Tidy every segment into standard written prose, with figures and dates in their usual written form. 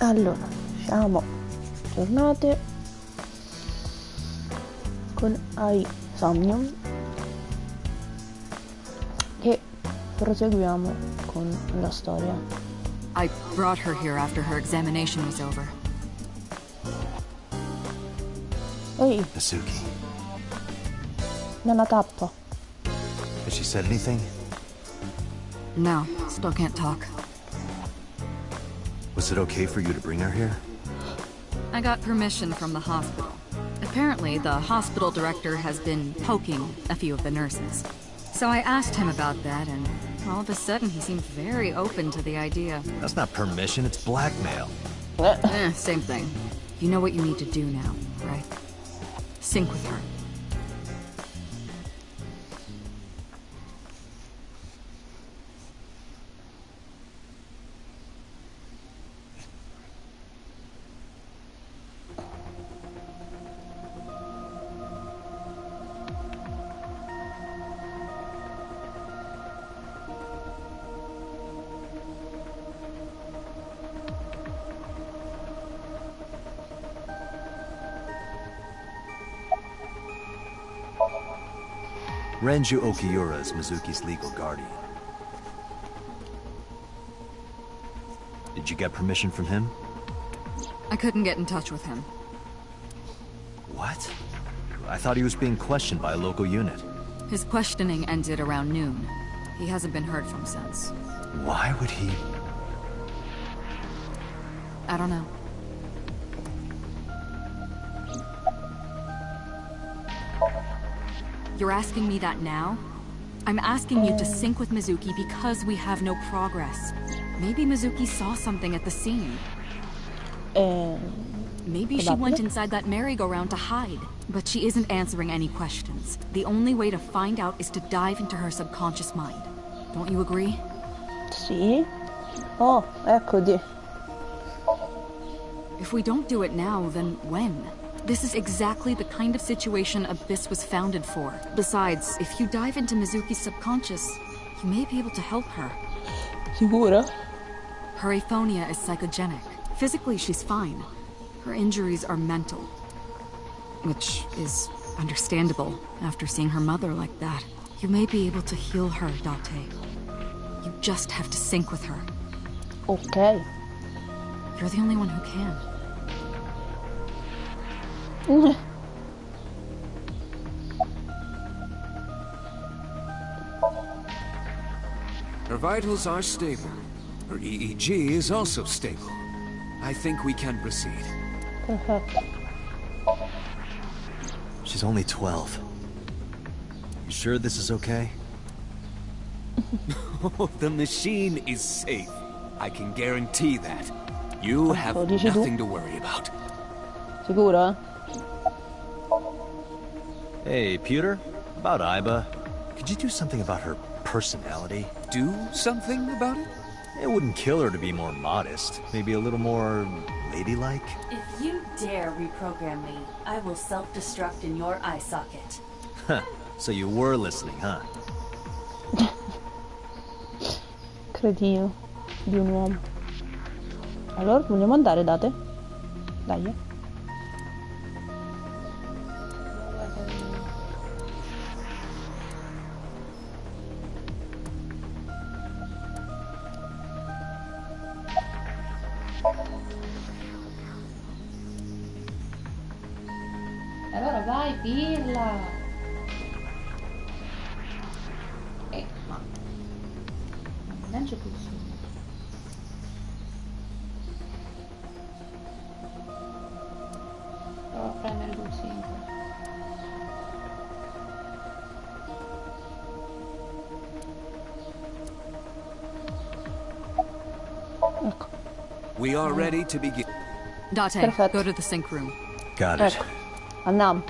Allora, siamo tornate con AI Somnium e proseguiamo con la storia. I brought her here after her examination was over. Ehi, Mizuki, nella tappa. has she said anything? No, still can't talk. Was it okay for you to bring her here? I got permission from the hospital. Apparently, the hospital director has been poking a few of the nurses. So I asked him about that, and all of a sudden he seemed very open to the idea. That's not permission, it's blackmail. Same thing. You know what you need to do now, right? Sync with her. Renju Okiura is Mizuki's legal guardian. Did you get permission from him? I couldn't get in touch with him. What? I thought he was being questioned by a local unit. His questioning ended around noon. He hasn't been heard from since. Why would he? I don't know. You're asking me that now? I'm asking you to sync with Mizuki because we have no progress. Maybe Mizuki saw something at the scene. Maybe she went inside that merry-go-round to hide. But she isn't answering any questions. The only way to find out is to dive into her subconscious mind. Don't you agree? Sì. Oh, eccoti. If we don't do it now, then when? This is exactly the kind of situation Abyss was founded for. Besides, if you dive into Mizuki's subconscious, you may be able to help her. Sicura? Her aphonia is psychogenic. Physically, she's fine. Her injuries are mental. Which is understandable after seeing her mother like that. You may be able to heal her, Date. You just have to sync with her. Ok. You're the only one who can. Her vitals are stable. Her EEG is also stable. I think we can proceed. Perfetto. She's only 12. You sure this is okay? The machine is safe. I can guarantee that. You have nothing to worry about. Sicuro? Hey, Pewter, about Iba. Could you do something about her personality? Do something about it? It wouldn't kill her to be more modest. Maybe a little more ladylike? If you dare reprogram me, I will self-destruct in your eye socket. Huh. So you were listening, huh? Cretino di un uomo. Allora, vogliamo andare, Date? Dai. Allora vai, pirla! Ma... non c'è più nessuno. Provo a prendere il 5. Ecco. We are ready to begin. Date, Perfetto. go to the sync room. Got it. Ecco. Andiamo.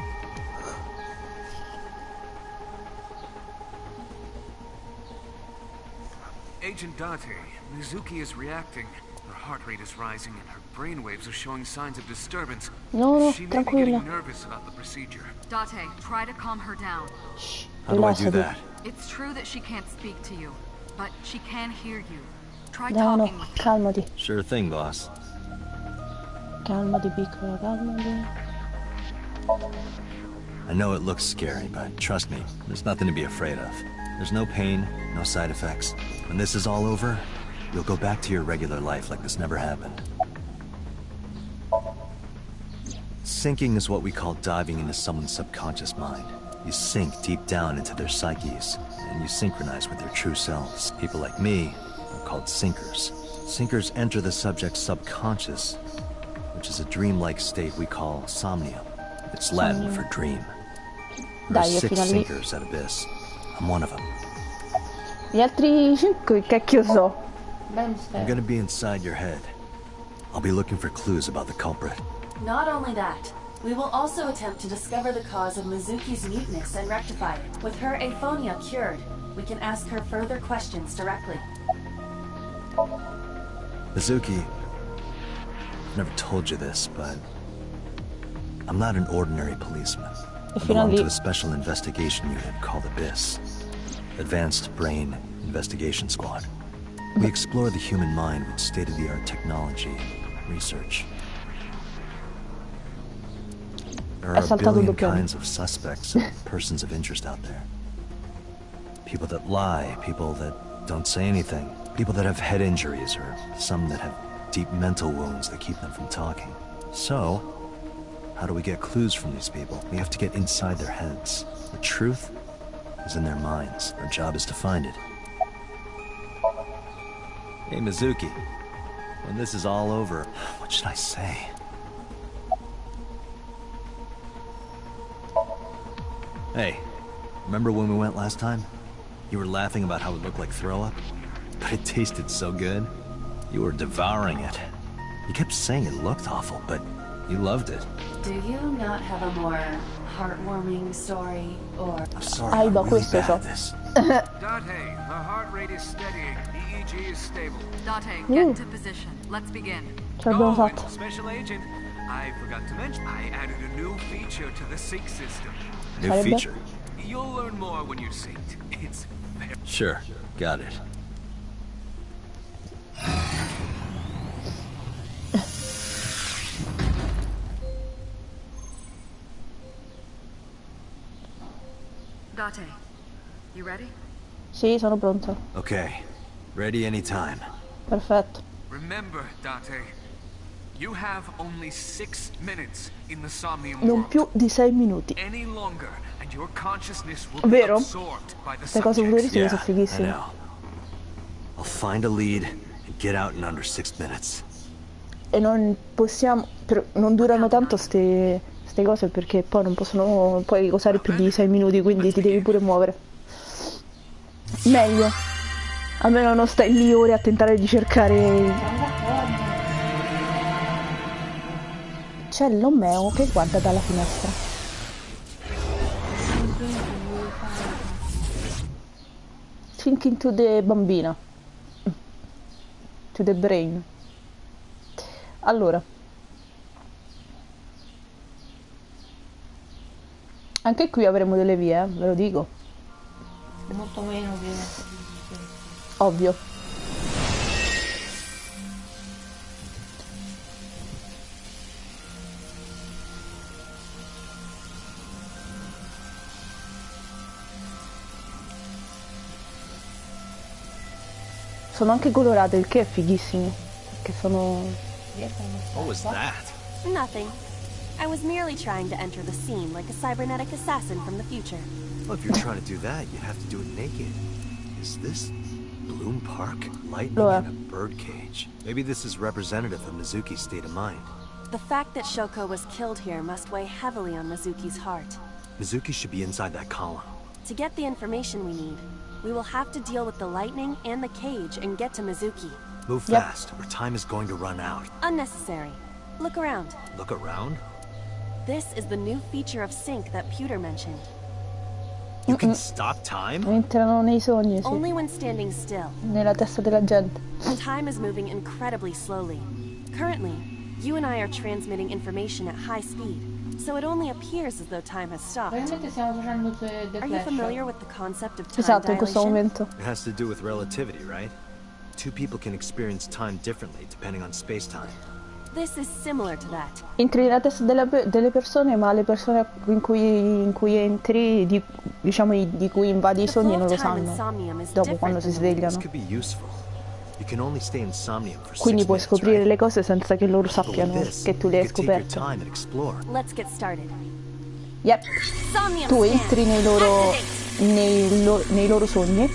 Agent Date, Mizuki is reacting. Her heart rate is rising and her brainwaves are showing signs of disturbance. No, She may be tranquilla. getting nervous about the procedure. Date, try to calm her down. Shh, How do I do rilassati. that? It's true that she can't speak to you, but she can hear you. Try No, talking with her. calmati. Sure thing, boss. Calmati, piccola, calmati. I know it looks scary, but trust me, there's nothing to be afraid of. There's no pain, no side effects. When this is all over, you'll go back to your regular life like this never happened. Sinking is what we call diving into someone's subconscious mind. You sink deep down into their psyches, and you synchronize with their true selves. People like me are called sinkers. Sinkers enter the subject's subconscious, which is a dreamlike state we call somnium. It's Latin for dream. There are Dai, 6 fino a lì. sinkers at Abyss. I'm one of them. Gli altri 5 che cacchio so. Bel I'm mistero. gonna be inside your head. I'll be looking for clues about the culprit. Not only that, we will also attempt to discover the cause of Mizuki's muteness and rectify it. With her aphonia cured, we can ask her further questions directly. Mizuki, I've never told you this, but I'm not an ordinary policeman. I belong to a special investigation unit called Abyss. Advanced Brain Investigation Squad. We explore the human mind with state-of-the-art technology and research. There are a billion kinds of suspects and persons of interest out there. People that lie, people that don't say anything, people that have head injuries, or some that have deep mental wounds that keep them from talking. So, how do we get clues from these people? We have to get inside their heads. The truth is in their minds. Our job is to find it. Hey, Mizuki. When this is all over, what should I say? Hey, remember when we went last time? You were laughing about how it looked like throw up? But it tasted so good. You were devouring it. You kept saying it looked awful, but you loved it. Do you not have a more heartwarming story, or... I'm sorry, I'm really questo bad so. at this. Date, her heart rate is steadying. EEG is stable. Date, get into position. Let's begin. Ce l'abbiamo Oh, and fatta. Special Agent, I forgot to mention, I added a new feature to the sync system. New Sarebbe? feature. You'll learn more when you're synced. It's very... Sure, got it. Date, you ready? Sì, sono pronto. Okay, ready anytime. Perfetto. Remember, Date, you have only 6 minutes in the Somnium Non world. più di 6 minuti. Any longer, and your consciousness will Vero? be absorbed by the Queste cose subjects. futuriste sono I fighissime. know. I'll find a lead and get out in under 6 minutes. E non possiamo... non durano tanto ste cose perché poi non possono poi usare più di 6 minuti, quindi ti devi pure muovere. Meglio. Almeno non stai lì ore a tentare di cercare... C'è l'Omeo che guarda dalla finestra. Thinking to the bambina. To the brain. Allora. Anche qui avremo delle vie, ve lo dico. Molto meno che... Ovvio. Sono anche colorate, il che è fighissimo. Perché sono... What was that? Nothing. I was merely trying to enter the scene like a cybernetic assassin from the future. Well, if you're trying to do that, you'd have to do it naked. Is this Bloom Park? Lightning Lo è. in a birdcage. Maybe this is representative of Mizuki's state of mind. The fact that Shoko was killed here must weigh heavily on Mizuki's heart. Mizuki should be inside that column. To get the information we need, we will have to deal with the lightning and the cage and get to Mizuki. Move Yep. fast, or time is going to run out. Unnecessary. Look around. Look around? This is the new feature of sync that Pewter mentioned. You can stop time? entrano nei sogni, sì. Only when standing still. Nella testa della gente. Time is moving incredibly slowly. Currently, you and I are transmitting information at high speed, so it only appears as though time has stopped. Probabilmente stiamo facendo The Are you Flash. familiar with the concept of time Esatto, in questo dilation? momento. It has to do with relativity, right? Two people can experience time differently depending on space-time. This is similar to that. Entri nella testa delle persone, ma le persone in cui entri, diciamo di cui invadi i sogni, non lo sanno dopo quando si svegliano. Quindi puoi scoprire le cose senza che loro sappiano che tu le hai scoperte. Let's get started. Yep. Tu entri nei loro sogni,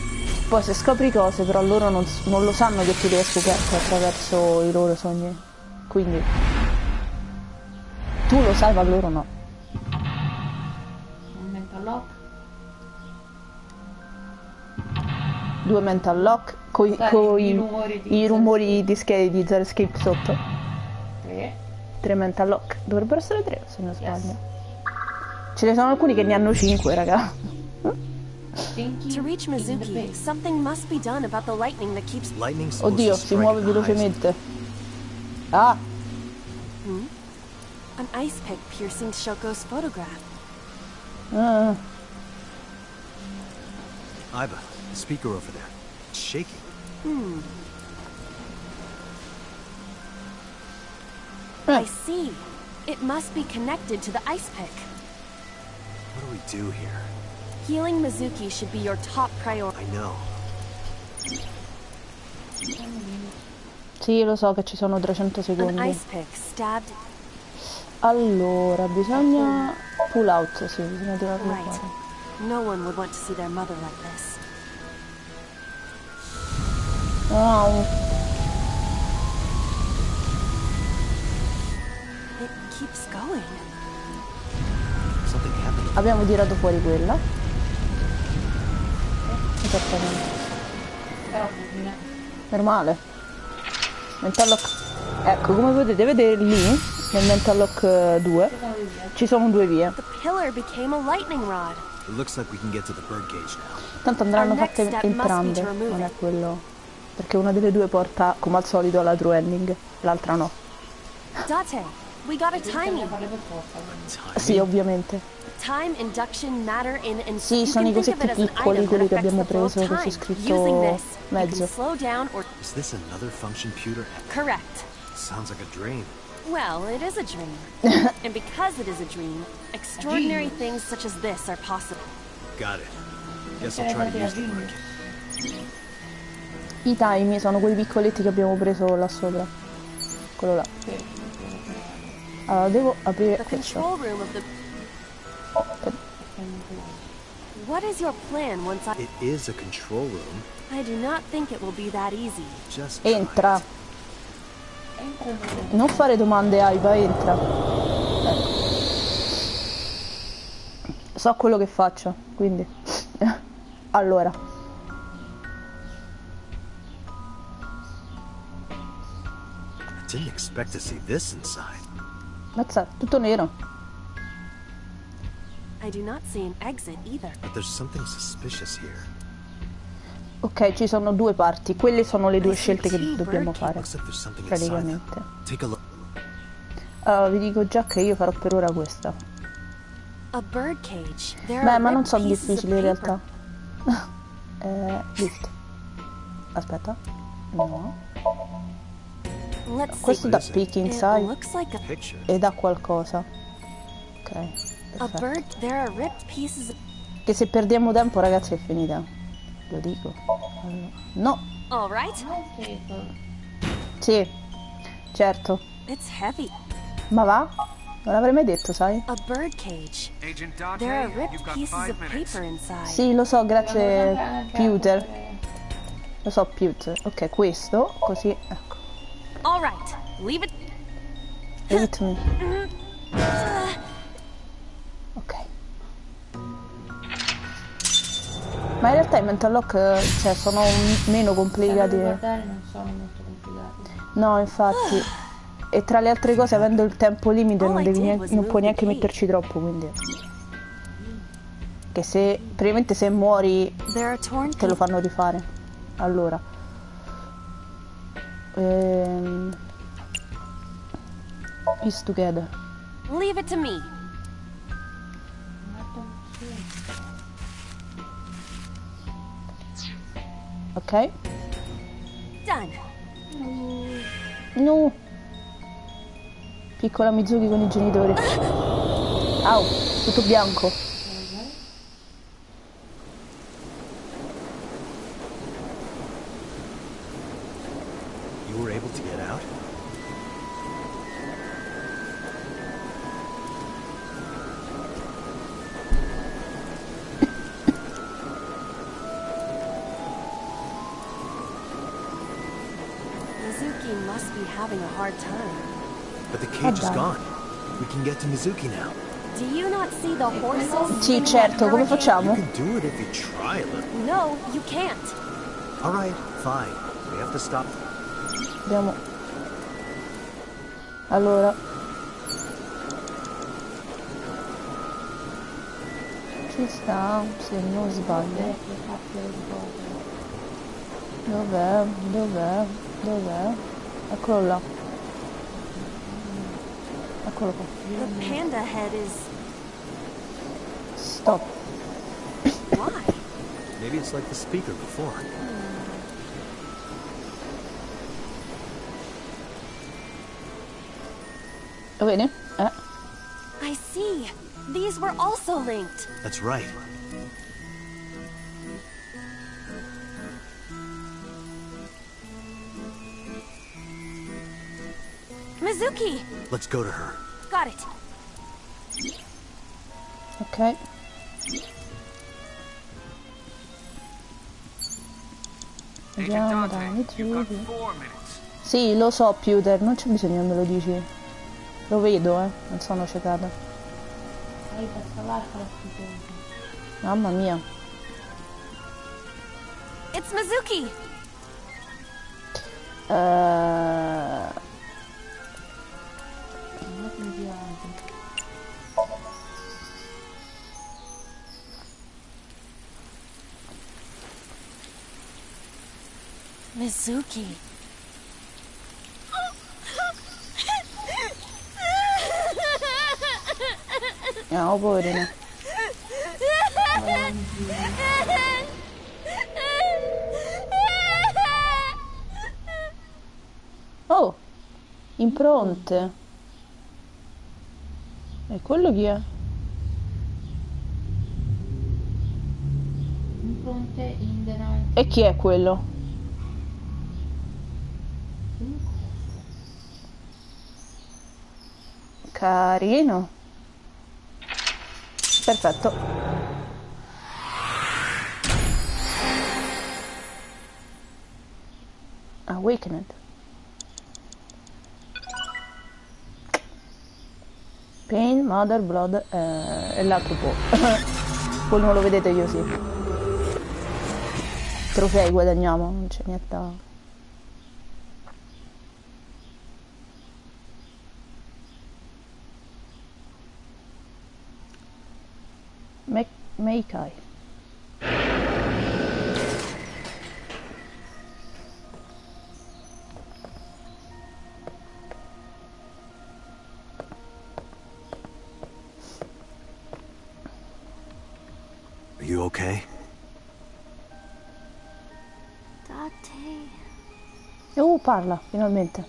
poi se scopri cose però loro non lo sanno che tu le hai scoperte attraverso i loro sogni. Quindi tu lo sai ma loro no. Un mental lock. 2 mental lock con i rumori di schede di Zero Escape sotto. 3 mental lock. Dovrebbero essere 3 se non sbaglio. Ce ne sono alcuni che ne hanno 5, raga. To reach Mizuki, something must be done about the lightning that keeps... Oddio, si muove velocemente. Ah! An ice pick piercing Shoko's photograph. Iba, the speaker over there. It's shaking. I see. It must be connected to the ice pick. What do we do here? Healing Mizuki should be your top priority. I know. Sì, lo so che ci sono 300 An secondi. ice pick stabbed... Allora, bisogna... pull out, sì, bisogna tirarlo Right. fuori. No one would want to see their mother like this. Wow. It keeps going. Something happened. Abbiamo tirato fuori quella. Esattamente. Normale. Mental lock. Ecco, come potete vedere lì, nel mental lock 2, ci sono 2 vie. The pillar became a lightning rod. It looks like we can get to the birdcage now. Tanto andranno Our next fatte step entrambe, must be to remove non è it. quello. Perché una delle due porta, come al solito, alla true ending, l'altra no. Date, we got a timing. Sì, ovviamente. Time induction matter in and Sì, you sono i can think of cosetti it as an piccoli, item quelli that che affects abbiamo the flow of preso, che c'è time. scritto Using this, you mezzo. can slow down or... Is this another function pewter? Correct. Sounds like a dream. Well, it is a dream. And because it is a dream, extraordinary things such as this are possible. Got it. Guess I'll try to use the birdcage. I time sono quei piccoletti che abbiamo preso là sopra. Quello là. Allora, devo aprire The questo. control room of the... What is your plan once I... It is a control room. I do not think it will be that easy. Just try Entra. it. Non fare domande, Aiba, entra. Ecco. So quello che faccio, quindi. Allora. I didn't expect to see this inside. Mazza, tutto nero. I do not see an exit either. But there's something suspicious here. Ok, ci sono 2 parti. Quelle sono le 2 scelte che dobbiamo fare. Looks like there's something inside them. Praticamente. Take a look. Allora, vi dico già che io farò per ora questa. A bird cage. There Beh, are ma non ripped sono pieces of difficili in paper. realtà. Lift. Aspetta. No. Let's Questo see. dà picking, It sai? looks like a... Picture. E dà qualcosa. Ok. A Perfetto. bird. There are ripped pieces of... Che se perdiamo tempo, ragazzi, è finita. Lo dico. Allora. No. All right. Sì. Certo. It's heavy. Ma va? Non l'avrei mai detto, sai? A bird cage. Agent There are Dante, ripped you've got pieces 5 of minutes. paper inside. Sì, lo so, grazie Pewter. Lo so, Pewter. Ok, questo, così, ecco. All right. Leave it. Hit me. Ok. Ma in realtà i mental lock, cioè, sono meno complicati. Guardare non sono molto complicati. No, infatti. E tra le altre cose, avendo il tempo limite, non puoi neanche metterci troppo, quindi. Che se, praticamente se muori, There are torn te lo fanno rifare. Allora. Piece together. Leave it to me. Ok. Done. No. Piccola Mizuki con i genitori. Au, tutto bianco. You were able to get out? Mizuki must be having a hard time. But the cage is gone. We can get to Mizuki now. Do you not see the horses? Sì, certo, come You facciamo? can do it if you try a little. No, you can't. All right, fine. We have to stop. Andiamo. Allora. Ci sta, se non sbaglio. Dov'è? Dov'è? Dov'è? Eccolo là. Eccolo qua. The panda head is... Stop. Why? Maybe it's like the speaker before. Lo vedi? I see. These were also linked. That's right. Mizuki! Let's go to her. Got it. Ok. Andiamo da Mizuki. Sì, lo so, Pewter, non c'è bisogno che me lo dici. Lo vedo, non sono ciecata. Mamma mia. It's Mizuki! Mizuki. No, poverina. Oh, impronte. E quello chi è? Impronte in the night. E chi è quello? Carino. Perfetto. Awakened. Pain, Mother, Blood e l'altro po'. Voi non lo vedete, io sì. Trofei guadagniamo, non c'è niente. Meikai. Are you okay? Parla, finalmente.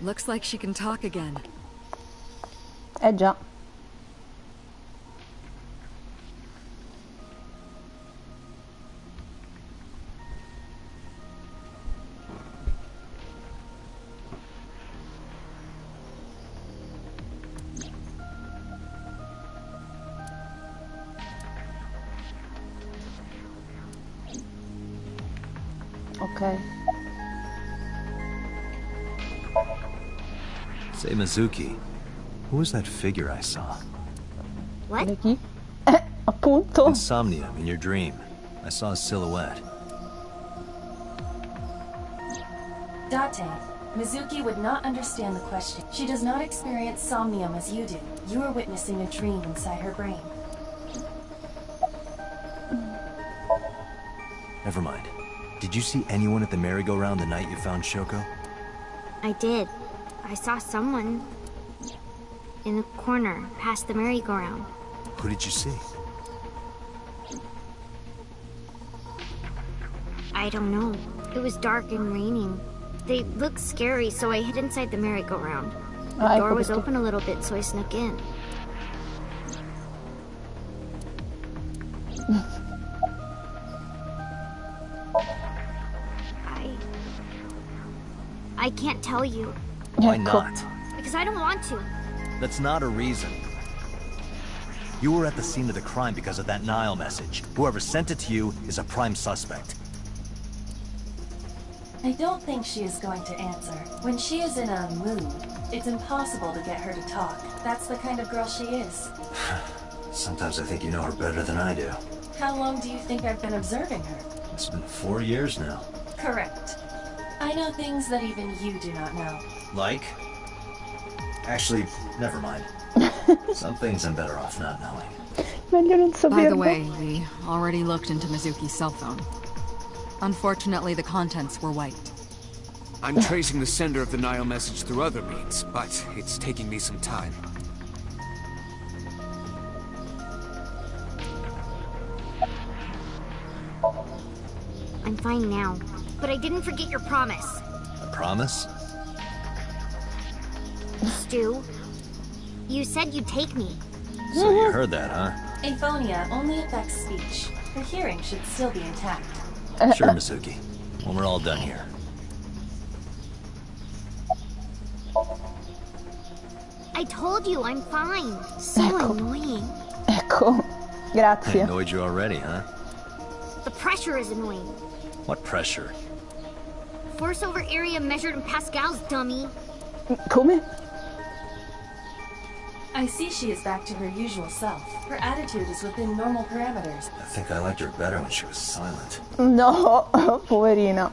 Looks like she can talk again. Già. Ok. Say, Mizuki, who was that figure I saw? What? Chi? Appunto. In Somnium, in your dream. I saw a silhouette. Date, Mizuki would not understand the question. She does not experience somnium as you do. You are witnessing a dream inside her brain. Never mind. Did you see anyone at the merry-go-round the night you found Shoko? I did. I saw someone in the corner past the merry-go-round. Who did you see? I don't know. It was dark and raining. They looked scary, so I hid inside the merry-go-round. The door was open a little bit, so I snuck in. I can't tell you. Why not? Because I don't want to. That's not a reason. You were at the scene of the crime because of that Nile message. Whoever sent it to you is a prime suspect. I don't think she is going to answer. When she is in a mood, it's impossible to get her to talk. That's the kind of girl she is. Sometimes I think you know her better than I do. How long do you think I've been observing her? It's been 4 years now. Correct. I know things that even you do not know. Like? Actually, never mind. Some things I'm better off not knowing. By the way, we already looked into Mizuki's cell phone. Unfortunately, the contents were wiped. I'm tracing the sender of the Nile message through other means, but it's taking me some time. I'm fine now, but I didn't forget your promise. A promise? Stu, you said you'd take me. So you heard that, huh? Aphonia only affects speech. Her hearing should still be intact. Sure, Mizuki. When we're all done here. I told you I'm fine. So annoying. Ecco, I grazie. annoyed you already, huh? The pressure is annoying. What pressure? Force over area measured in pascals, dummy. Come? I see she is back to her usual self. Her attitude is within normal parameters. I think I liked her better when she was silent. No, poverina.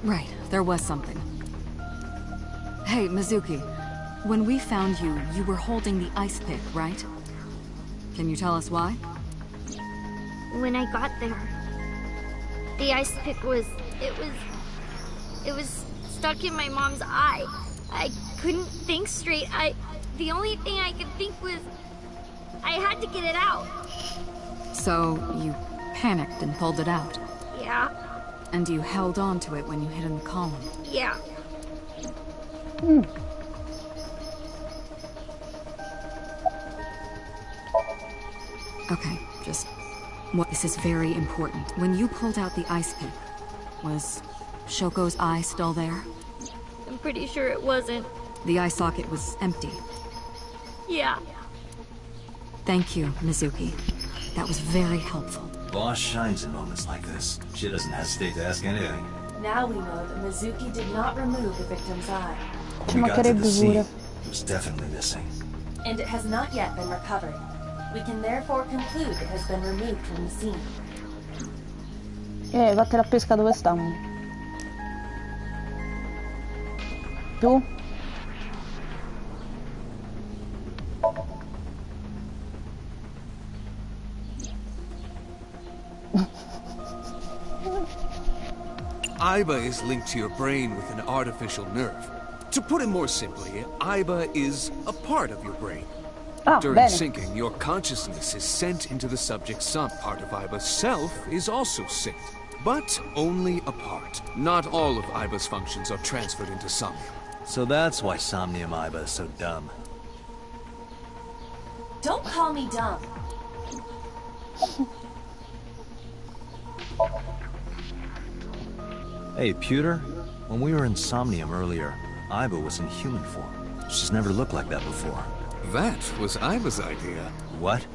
Right, there was something. Hey, Mizuki. When we found you, you were holding the ice pick, right? Can you tell us why? When I got there, the ice pick was stuck in my mom's eye. I couldn't think straight. The only thing I could think was I had to get it out. So you panicked and pulled it out? Yeah. And you held on to it when you hid in the column? Yeah. Okay, just... This is very important. When you pulled out the ice pick, was Shoko's eye still there? I'm pretty sure it wasn't. The eye socket was empty. Yeah. Thank you, Mizuki. That was very helpful. Boss shines in moments like this. She doesn't hesitate to ask anything. Now we know that Mizuki did not remove the victim's eye. When we got to the scene, it was definitely missing. And it has not yet been recovered. We can therefore conclude it has been removed from the scene. Vattene a pesca dove stanno? Tu? Aiba is linked to your brain with an artificial nerve. To put it more simply, Aiba is a part of your brain. During bene. syncing, your consciousness is sent into the subject's some part of Aiba's self is also synced, but only a part. Not all of Aiba's functions are transferred into Somnium. So that's why Somnium Aiba is so dumb. Don't call me dumb. Hey, Pewter, when we were in Somnium earlier, Aiba was in human form. She's never looked like that before. That was Aiba's idea. What?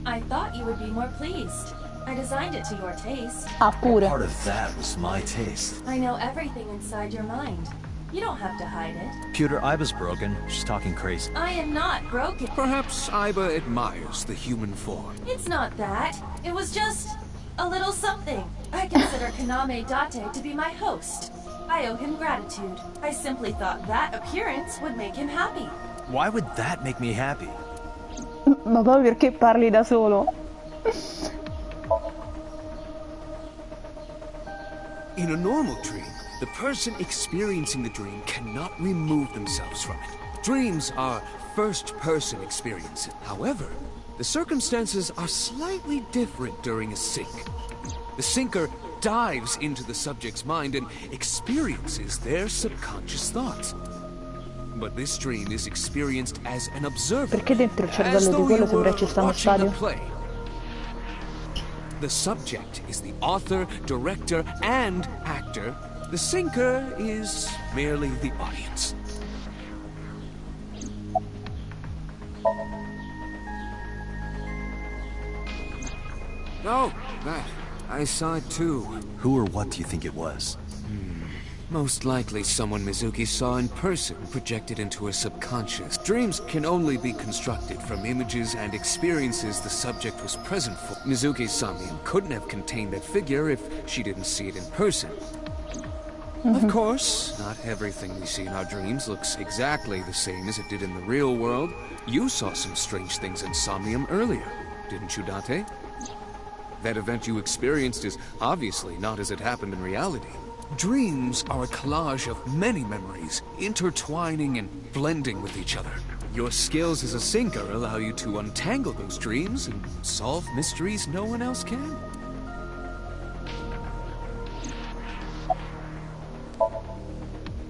I thought you would be more pleased. I designed it to your taste. Ah, pure. Part of that was my taste. I know everything inside your mind. You don't have to hide it. Pewter, Aiba's broken. She's talking crazy. I am not broken. Perhaps Aiba admires the human form. It's not that. It was just a little something. I consider Kaname Date to be my host. I owe him gratitude. I simply thought that appearance would make him happy. Why would that make me happy? Ma poi perché parli da solo? In a normal dream, the person experiencing the dream cannot remove themselves from it. Dreams are first-person experiences. However, the circumstances are slightly different during a sync. The syncer dives into the subject's mind and experiences their subconscious thoughts. But this dream is experienced as an observer, Perché dentro il as cervello di though quello you sembra were ci sta uno watching the stadio? play. The subject is the author, director, and actor. The syncer is merely the audience. Oh, that. I saw it too. Who or what do you think it was? Most likely someone Mizuki saw in person projected into her subconscious. Dreams can only be constructed from images and experiences the subject was present for. Mizuki's Somnium couldn't have contained that figure if she didn't see it in person. Of course, not everything we see in our dreams looks exactly the same as it did in the real world. You saw some strange things in Somnium earlier, didn't you, Date? That event you experienced is obviously not as it happened in reality. Dreams are a collage of many memories, intertwining and blending with each other. Your skills as a syncer allow you to untangle those dreams and solve mysteries no one else can.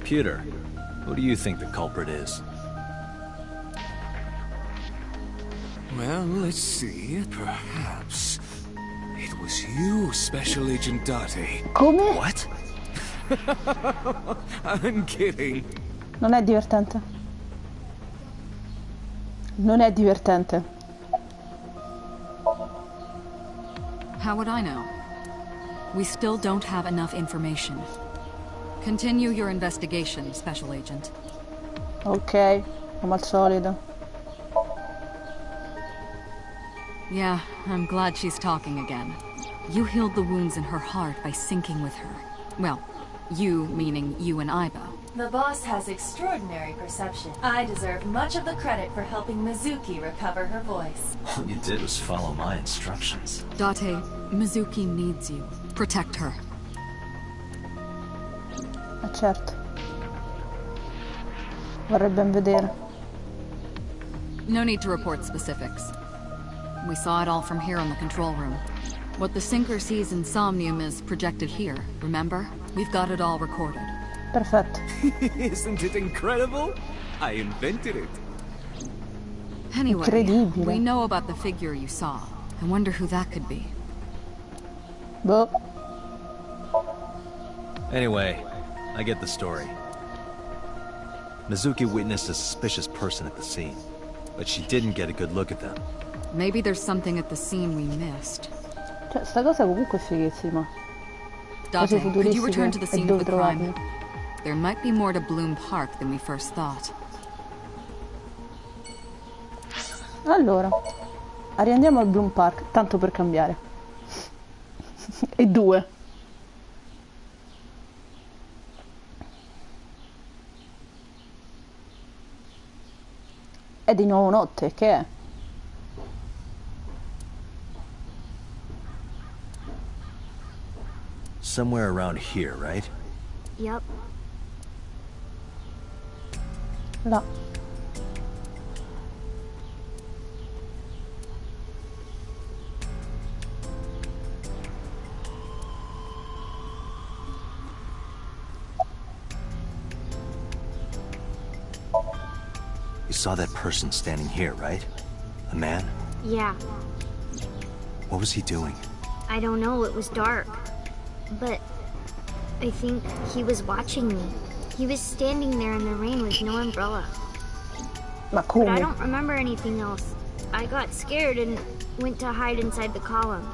Pewter, who do you think the culprit is? Well, let's see. Perhaps it was you, Special Agent Date. Come? What? I'm kidding. Non è divertente. Non è divertente. How would I know? We still don't have enough information. Continue your investigation, Special Agent. Ok, come al solito. Yeah, I'm glad she's talking again. You healed the wounds in her heart by syncing with her. Well, you meaning you and Iba. The boss has extraordinary perception. I deserve much of the credit for helping Mizuki recover her voice. All you did was follow my instructions. Date, Mizuki needs you. Protect her. Certo. Vorrei ben vedere. No need to report specifics. We saw it all from here in the control room. What the syncer sees in Somnium is projected here, remember? We've got it all recorded. Perfetto. Isn't it incredible? I invented it. Anyway, Incredibile. we know about the figure you saw. I wonder who that could be. Boh. Anyway, I get the story. Mizuki witnessed a suspicious person at the scene, but she didn't get a good look at them. Maybe there's something at the scene we missed. Cioè, sta cosa comunque è fighissima. Date, could you return to the e scene of dove the crime? trovarli? There might be more to Bloom Park than we first thought. Allora, riandiamo al Bloom Park, tanto per cambiare. E due. È di nuovo notte, che è? Somewhere around here, right? Yep. Là. You saw that person standing here, right? A man? Yeah. What was he doing? I don't know, it was dark. But I think he was watching me. He was standing there in the rain with no umbrella. Ma But I come? don't remember anything else. I got scared and went to hide inside the column.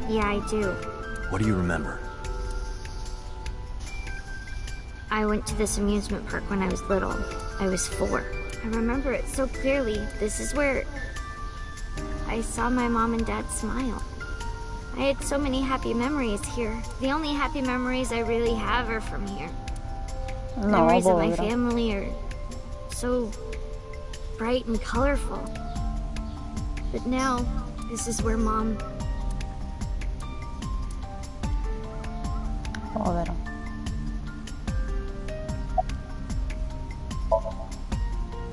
Yeah, I do. What do you remember? I went to this amusement park when I was little. I was 4. I remember it so clearly. This is where I saw my mom and dad smile. I had so many happy memories here. The only happy memories I really have are from here. No, Memories of my povera. family are so bright and colorful. But now, this is where Mom Povero.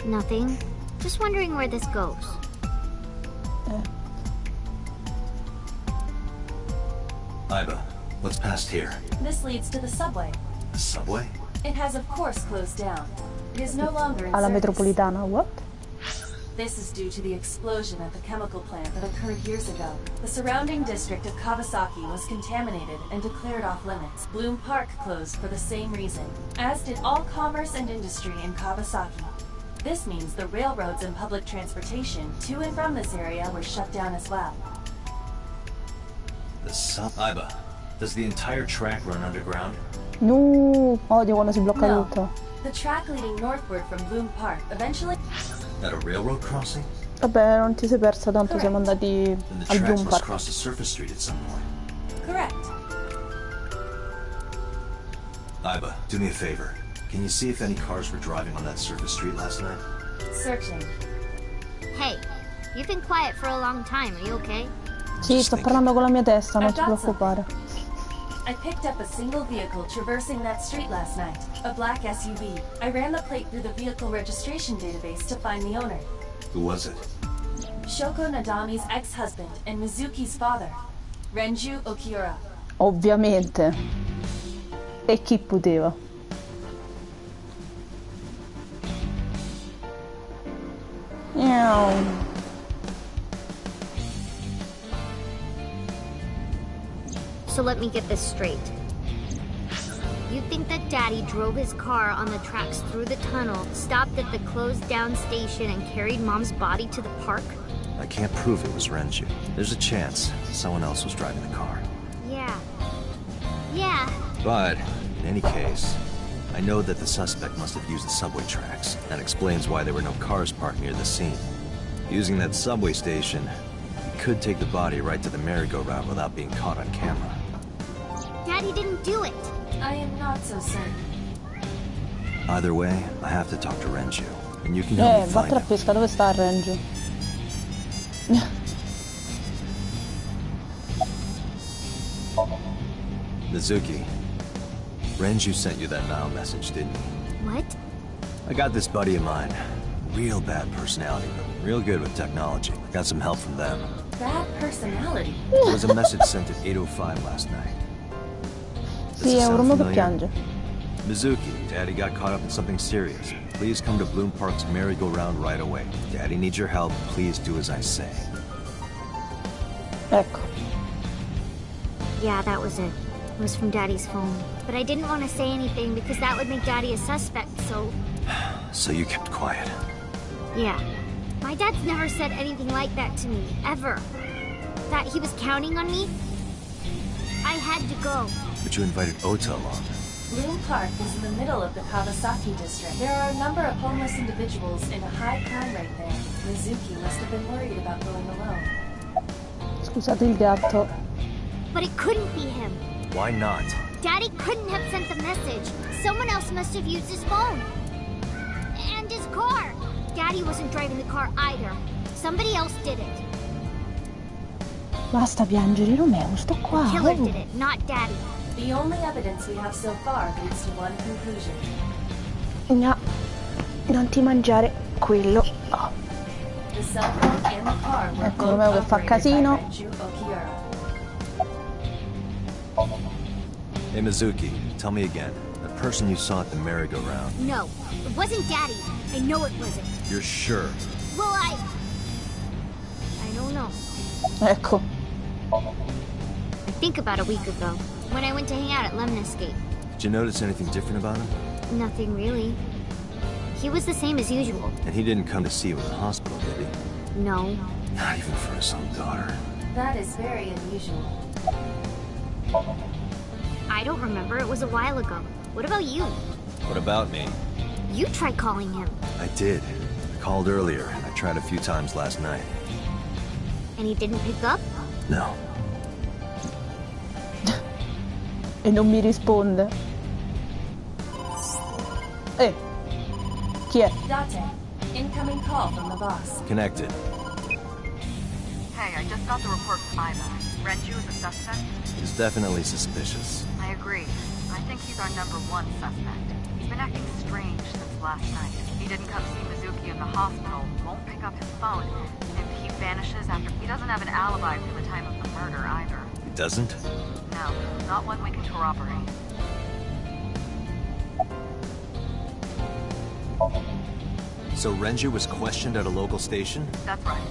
Nothing. Just wondering where this goes. Iba, what's past here? This leads to the subway. The subway? It has of course closed down. It is no longer in Alla service. metropolitana, what? This is due to the explosion at the chemical plant that occurred years ago. The surrounding district of Kawasaki was contaminated and declared off limits. Bloom Park closed for the same reason, as did all commerce and industry in Kawasaki. This means the railroads and public transportation to and from this area were shut down as well. Iba, does the entire track run underground? No, odio quando si blocca No. tutto. The track leading northward from Bloom Park eventually... At a railroad crossing? Vabbè, non ti sei persa, tanto siamo andati Then the al tracks Bloom must Park. cross the surface street at some point. Correct. Iba, do me a favor. Can you see if any cars were driving on that surface street last night? Searching. Hey, you've been quiet for a long time. Are you okay? Sì, sto parlando con la mia testa, non I've ti got preoccupare. I picked up a single vehicle traversing that street last night, a black SUV. I ran the plate through the vehicle registration database to find the owner. Who was it? Shoko Nadami's ex-husband and Mizuki's father, Renju Okiura. Ovviamente. E chi poteva? Miau. So let me get this straight. You think that Daddy drove his car on the tracks through the tunnel, stopped at the closed down station, and carried Mom's body to the park? I can't prove it was Renju. There's a chance someone else was driving the car. Yeah. Yeah. But, in any case, I know that the suspect must have used the subway tracks. That explains why there were no cars parked near the scene. Using that subway station, he could take the body right to the merry-go-round without being caught on camera. Daddy didn't do it. I am not so certain. Either way, I have to talk to Renju, and you can help me find vattene a him. pesca, dove sta Renju? Mizuki, Renju sent you that now message, didn't he? What? I got this buddy of mine. Real bad personality, but real good with technology. Got some help from them. Bad personality. There was a message sent at 8:05 last night. Does Sì, it è un sound uomo che familiar? piange. Mizuki, Daddy got caught up in something serious. Please come to Bloom Park's merry-go-round right away. Daddy needs your help. Please do as I say. Ecco. Yeah, that was it. It was from Daddy's phone. But I didn't want to say anything because that would make Daddy a suspect, so... So you kept quiet. Yeah. My dad's never said anything like that to me, ever. That he was counting on me? I had to go. But you invited Ota along. Bloom Park is in the middle of the Kawasaki district. There are a number of homeless individuals in a high crime rate there. Mizuki must have been worried about going alone. Scusate il gatto. But it couldn't be him. Why not? Daddy couldn't have sent the message. Someone else must have used his phone. And his car. Daddy wasn't driving the car either. Somebody else did it. Basta piangere, Romeo, sto qua. Killer did it, not Daddy. The only evidence we have so far leads to one conclusion. No, non ti mangiare quello. Oh. The cell phone and the car were Ecco both Romeo che fa operated by casino. Renju Okiura. Hey, Mizuki, tell me again. The person you saw at the merry-go-round. No, it wasn't Daddy. I know it wasn't. You're sure? Well, I don't know. Ecco. I think about a week ago, when I went to hang out at Lemon Escape. Did you notice anything different about him? Nothing really. He was the same as usual. And he didn't come to see you in the hospital, did he? No. Not even for his own daughter. That is very unusual. I don't remember. It was a while ago. What about you? What about me? You tried calling him. I did. I called earlier. I tried a few times last night. And he didn't pick up? No. E non mi risponde. Chi è? Date, incoming call from the boss. Connected. Hey, I just got the report from Iva. Renju is a suspect? He's definitely suspicious. I agree. I think he's our #1 suspect. He's been acting strange since last night. He didn't come see Mizuki in the hospital, won't pick up his phone. If he vanishes after... He doesn't have an alibi for the time of the murder either. He doesn't? No, not one we can corroborate. So Renju was questioned at a local station? That's right.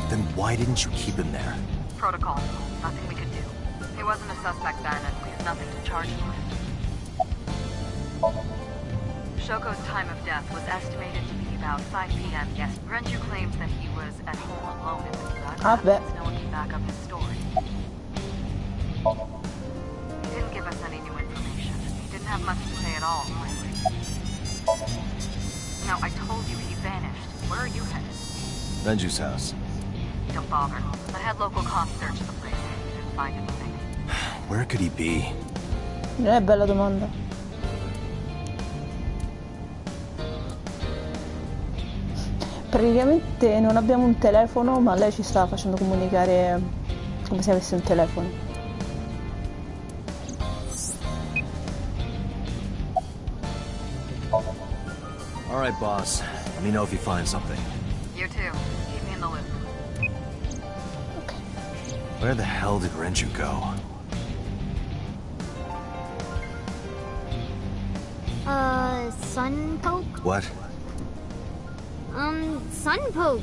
Then why didn't you keep him there? Protocol. Nothing we could do. He wasn't a suspect then, and we have nothing to charge him with. Shoko's time of death was estimated to be about 5 p.m. Yes, Renju claims that he was at home alone in the blood. No one can back up his story. He didn't give us any new information. He didn't have much to say at all, really. Now, I told you he vanished. Where are you headed? Renju's house. Don't bother. I had local cops search the place. Didn't find anything. Where could he be? Bella domanda. Praticamente non abbiamo un telefono, ma lei ci sta facendo comunicare come se avesse un telefono. All right, boss. Let me know if you find something. You too. Keep me in the loop. Where the hell did Renju go? Sunpoke? What? Sunpoke.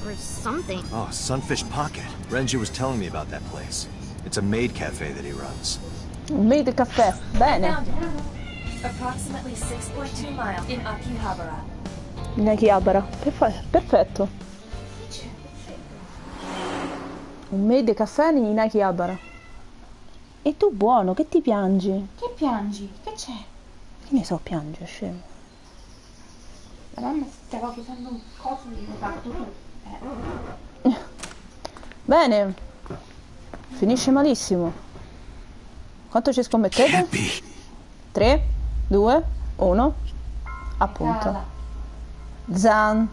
Or something. Oh, Sunfish Pocket. Renju was telling me about that place. It's a maid cafe that he runs. Maid caffè, bene. Approximately 6.2 miles in Akihabara. In Akihabara, perfetto. Un maid caffè in Akihabara. E tu buono, che ti piangi? Che piangi? Che c'è? Che ne so, piange, scemo. La mamma stava usando un coso di fatto tu. Bene. Finisce malissimo. Quanto ci scommettete? 3, 2, 1. Appunto. Zan.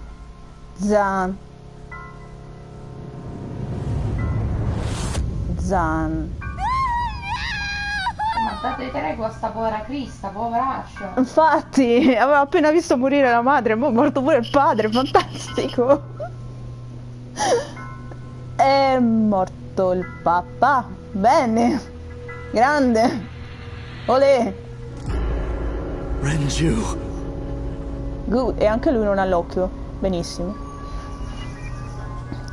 Zan. Zan. Ma date tregua a sta povera Crista, poveraccio. Infatti, aveva appena visto morire la madre, ma è morto pure il padre, fantastico. È morto il papà. Bene. Grande. Olè. Renju. Good. E anche lui non ha l'occhio. Benissimo.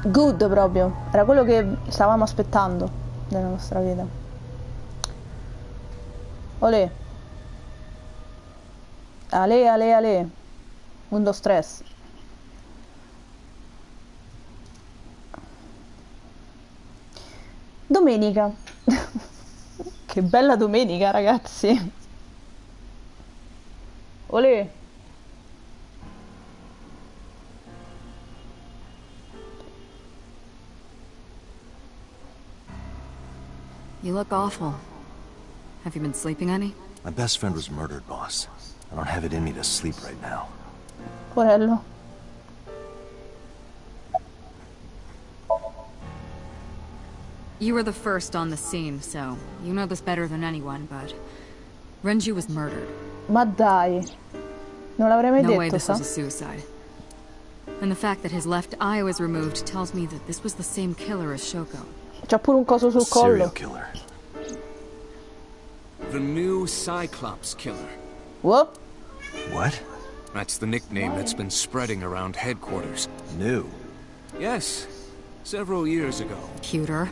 Good proprio. Era quello che stavamo aspettando nella nostra vita. Olè. Ale, ale, ale. 1, 2, 3. Domenica. Che bella domenica, ragazzi. Olè. You look awful. Have you been sleeping any? My best friend was murdered, boss. I don't have it in me to sleep right now. Porello. You were the first on the scene, so you know this better than anyone, but Renju was murdered. Ma dai. Non l'avrei mai No way detto, this sa? was a suicide. And the fact that his left eye was removed tells me that this was the same killer as Shoko. C'ha pure un coso sul Serial collo. killer. The new Cyclops killer. What? What? That's the nickname that's been spreading around headquarters. New. Yes, several years ago. Cuter.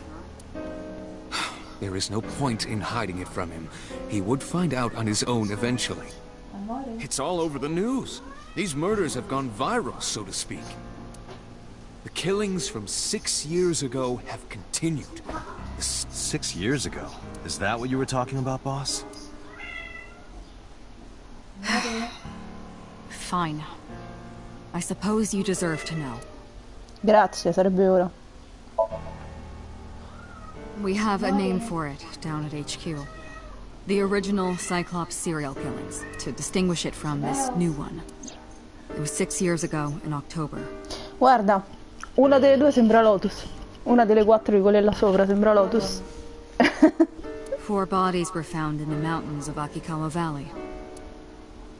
There is no point in hiding it from him. He would find out on his own eventually. It's all over the news. These murders have gone viral, so to speak. The killings from 6 years ago have continued. 6 years ago? Is that what you were talking about, boss? Fine. I suppose you deserve to know. Grazie, sarebbe ora. We have a name for it down at HQ. The original Cyclops serial killings, to distinguish it from this new one. It was 6 years ago in October. Guarda, una delle due sembra Lotus. Una delle 4 di quelle là sopra, sembra Lotus. 4 bodies were found in the mountains of Akikawa Valley.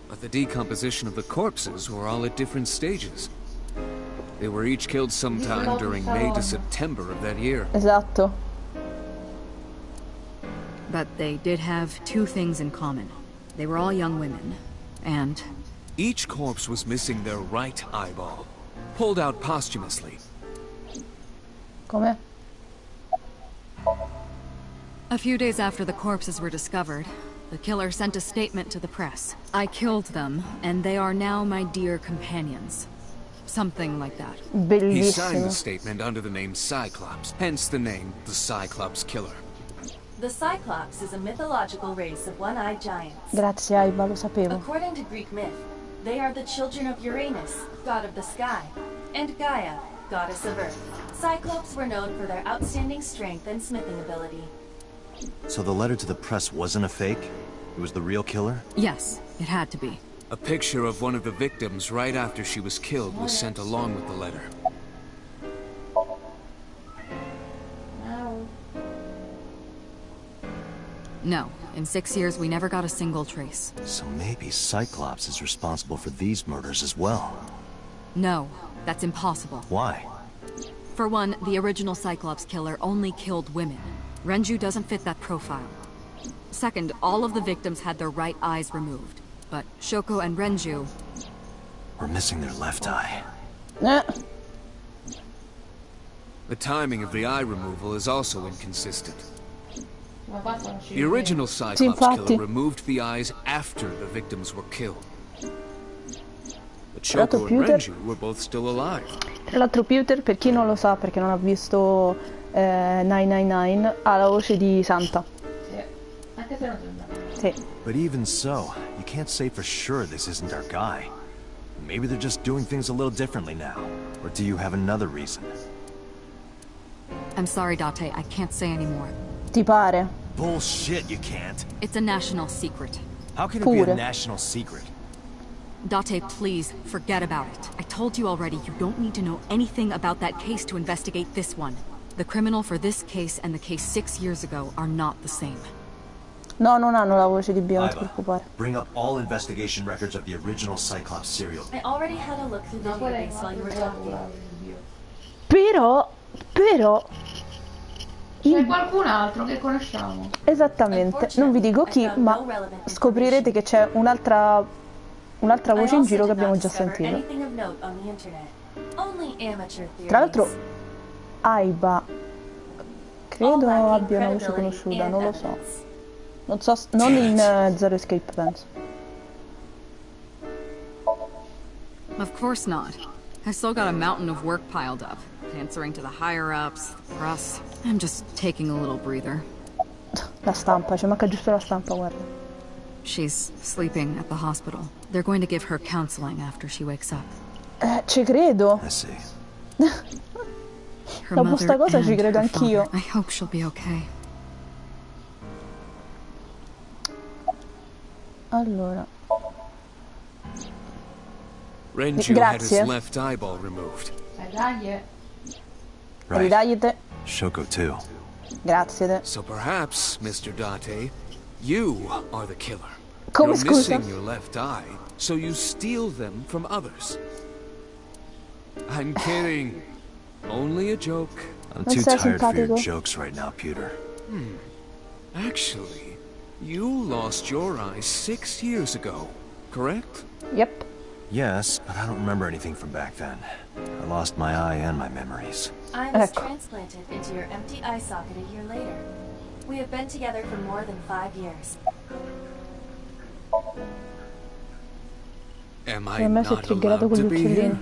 But the decomposition of the corpses were all at different stages. They were each killed sometime during May to September of that year. Esatto. But they did have 2 things in common. They were all young women, and... Each corpse was missing their right eyeball, pulled out posthumously. Come? A few days after the corpses were discovered, the killer sent a statement to the press. I killed them, and they are now my dear companions. Something like that. Bellissimo. He signed the statement under the name Cyclops, hence the name the Cyclops Killer. The Cyclops is a mythological race of one-eyed giants. Grazie Aiba, lo sapevo. According to Greek myth, they are the children of Uranus, god of the sky, and Gaia, goddess of earth. Cyclops were known for their outstanding strength and smithing ability. So the letter to the press wasn't a fake? It was the real killer? Yes, it had to be. A picture of one of the victims right after she was killed was sent along with the letter. No, in 6 years we never got a single trace. So maybe Cyclops is responsible for these murders as well. No, that's impossible. Why? For one, the original Cyclops killer only killed women. Renju doesn't fit that profile. Second, all of the victims had their right eyes removed. But Shoko and Renju... We're missing their left eye. The timing of the eye removal is also inconsistent. The original Cyclops killer removed the eyes after the victims were killed. But Shoko and Renju were both still alive. Tra l'altro Peter, per chi non lo sa, perché non ha visto 999, ha la voce di Santa. Sì, anche se non sembra. Sì. But even so, you can't say for sure this isn't our guy. Maybe they're just doing things a little differently now. Or do you have another reason? I'm sorry, Date, I can't say anymore. Ti pare? Bullshit, you can't. It's a national secret. How can it be a national secret? Date, please, forget about it. I told you already, you don't need to know anything about that case to investigate this one. The criminal for this case and the case 6 years ago are not the same. No, non hanno la voce di Bio, non ti preoccupare. Bring up all investigation records of the original Cyclops serial. I already had a look through the database while you were talking. Però... C'è qualcun altro che conosciamo. Esattamente, non vi dico chi, ma scoprirete che c'è un'altra voce in giro che abbiamo già sentito. Tra l'altro Aiba credo abbia una voce conosciuta, non lo so. Non so, non in Zero Escape penso. Of course not. I still got a mountain of work piled up. Answering to the higher-ups, the press. I'm just taking a little breather. La stampa, ci manca giusto la stampa, guarda. She's sleeping at the hospital. They're going to give her counseling after she wakes up. Ci credo. I see. Dopo sta cosa ci credo anch'io. I hope she'll be okay. Allora. Renju had his left eyeball removed. Right. Shoko too. Grazie te. So perhaps, Mr. Date, you are the killer. Come You're scusa? missing your left eye, so you steal them from others. I'm kidding. Only a joke. I'm too tired for your jokes right now, Peter. Actually, you lost your eye 6 years ago, correct? Yep. Yes, but I don't remember anything from back then. I lost my eye and my memories. I was transplanted into your empty eye socket a year later. We have been together for more than 5 years. Am I not allowed to be here?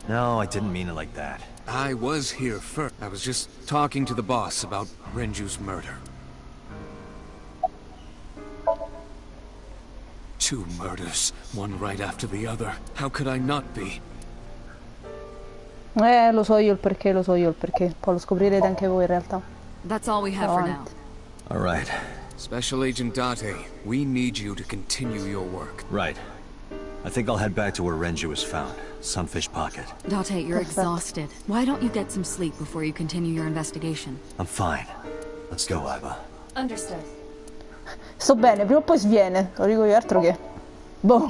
No, I didn't mean it like that. I was here first. I was just talking to the boss about Renju's murder. 2 murders, one right after the other. How could I not be? Lo so io il perché. Poi lo scoprirete anche voi in realtà. That's all we have for now. All right. Special Agent Date, we need you to continue your work. Right. I think I'll head back to where Renju was found. Sunfish Pocket. Date, you're exhausted. Why don't you get some sleep before you continue your investigation? I'm fine. Let's go, Iva. Understood. Sto bene, prima o poi sviene. Lo dico io, altro che... Boh.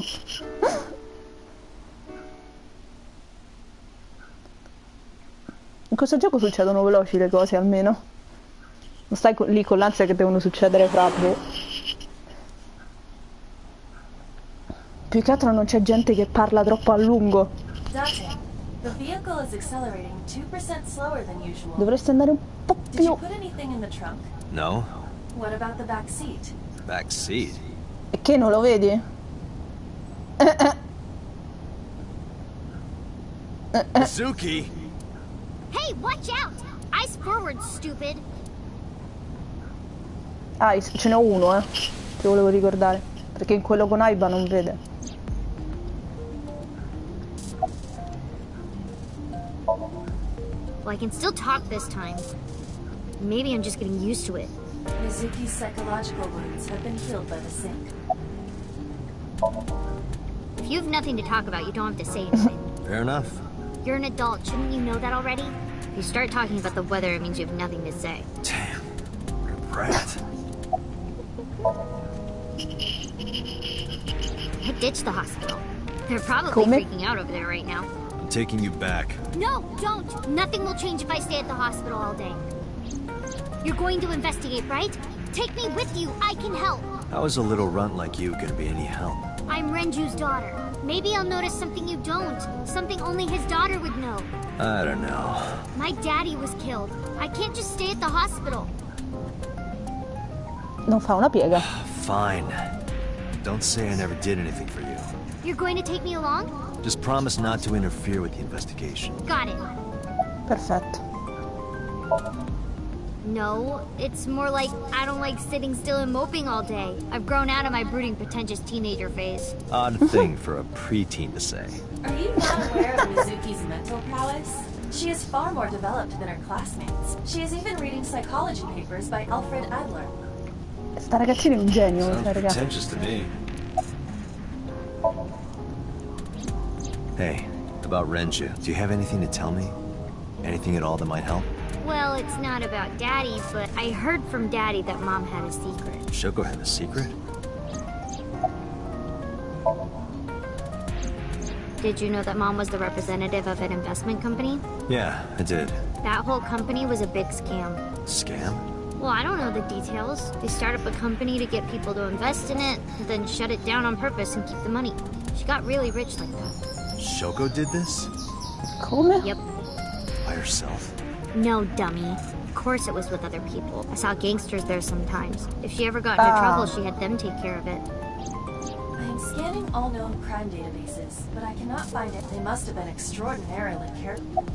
In questo gioco succedono veloci le cose, almeno. Non stai lì con l'ansia che devono succedere fra boh. Più che altro non c'è gente che parla troppo a lungo. Date, the vehicle is accelerating 2% slower than usual. Dovresti andare un po' Did you più... put anything in the trunk? No? What about the back seat? Back seat? E che non lo vedi? Mizuki! Hey, watch out! Eyes forward, stupid. Ah, ce n'è uno, ti volevo ricordare. Perché in quello con Aiba non vede. Well, I can still talk this time. Maybe I'm just getting used to it. Mizuki's psychological wounds have been healed by the sink. If you have nothing to talk about, you don't have to say anything. Fair enough. You're an adult, shouldn't you know that already? If you start talking about the weather, it means you have nothing to say. Damn. What a brat. I ditched the hospital. They're probably freaking out over there right now. I'm taking you back. No, don't! Nothing will change if I stay at the hospital all day. You're going to investigate, right? Take me with you, I can help. How is a little runt like you gonna be any help? I'm Renju's daughter. Maybe I'll notice something you don't. Something only his daughter would know. I don't know. My daddy was killed. I can't just stay at the hospital. Non fa una piega. Fine. Don't say I never did anything for you. You're going to take me along? Just promise not to interfere with the investigation. Got it. Perfetto. No, it's more like I don't like sitting still and moping all day. I've grown out of my brooding, pretentious teenager phase. Odd thing for a preteen to say. Are you not aware of Mizuki's mental prowess? She is far more developed than her classmates. She is even reading psychology papers by Alfred Adler. Sta ragazzina è un genio, Sounds questa ragazza. pretentious to me. Hey, about Renju, do you have anything to tell me? Anything at all that might help? Well, it's not about Daddy, but I heard from Daddy that Mom had a secret. Shoko had a secret? Did you know that Mom was the representative of an investment company? Yeah, I did. That whole company was a big scam. Scam? Well, I don't know the details. They start up a company to get people to invest in it, then shut it down on purpose and keep the money. She got really rich like that. Shoko did this? Come? Yep. By herself? No, dummy. Of course it was with other people. I saw gangsters there sometimes. If she ever got into trouble, she had them take care of it. I am scanning all known crime databases, but I cannot find it. They must have been extraordinarily careful.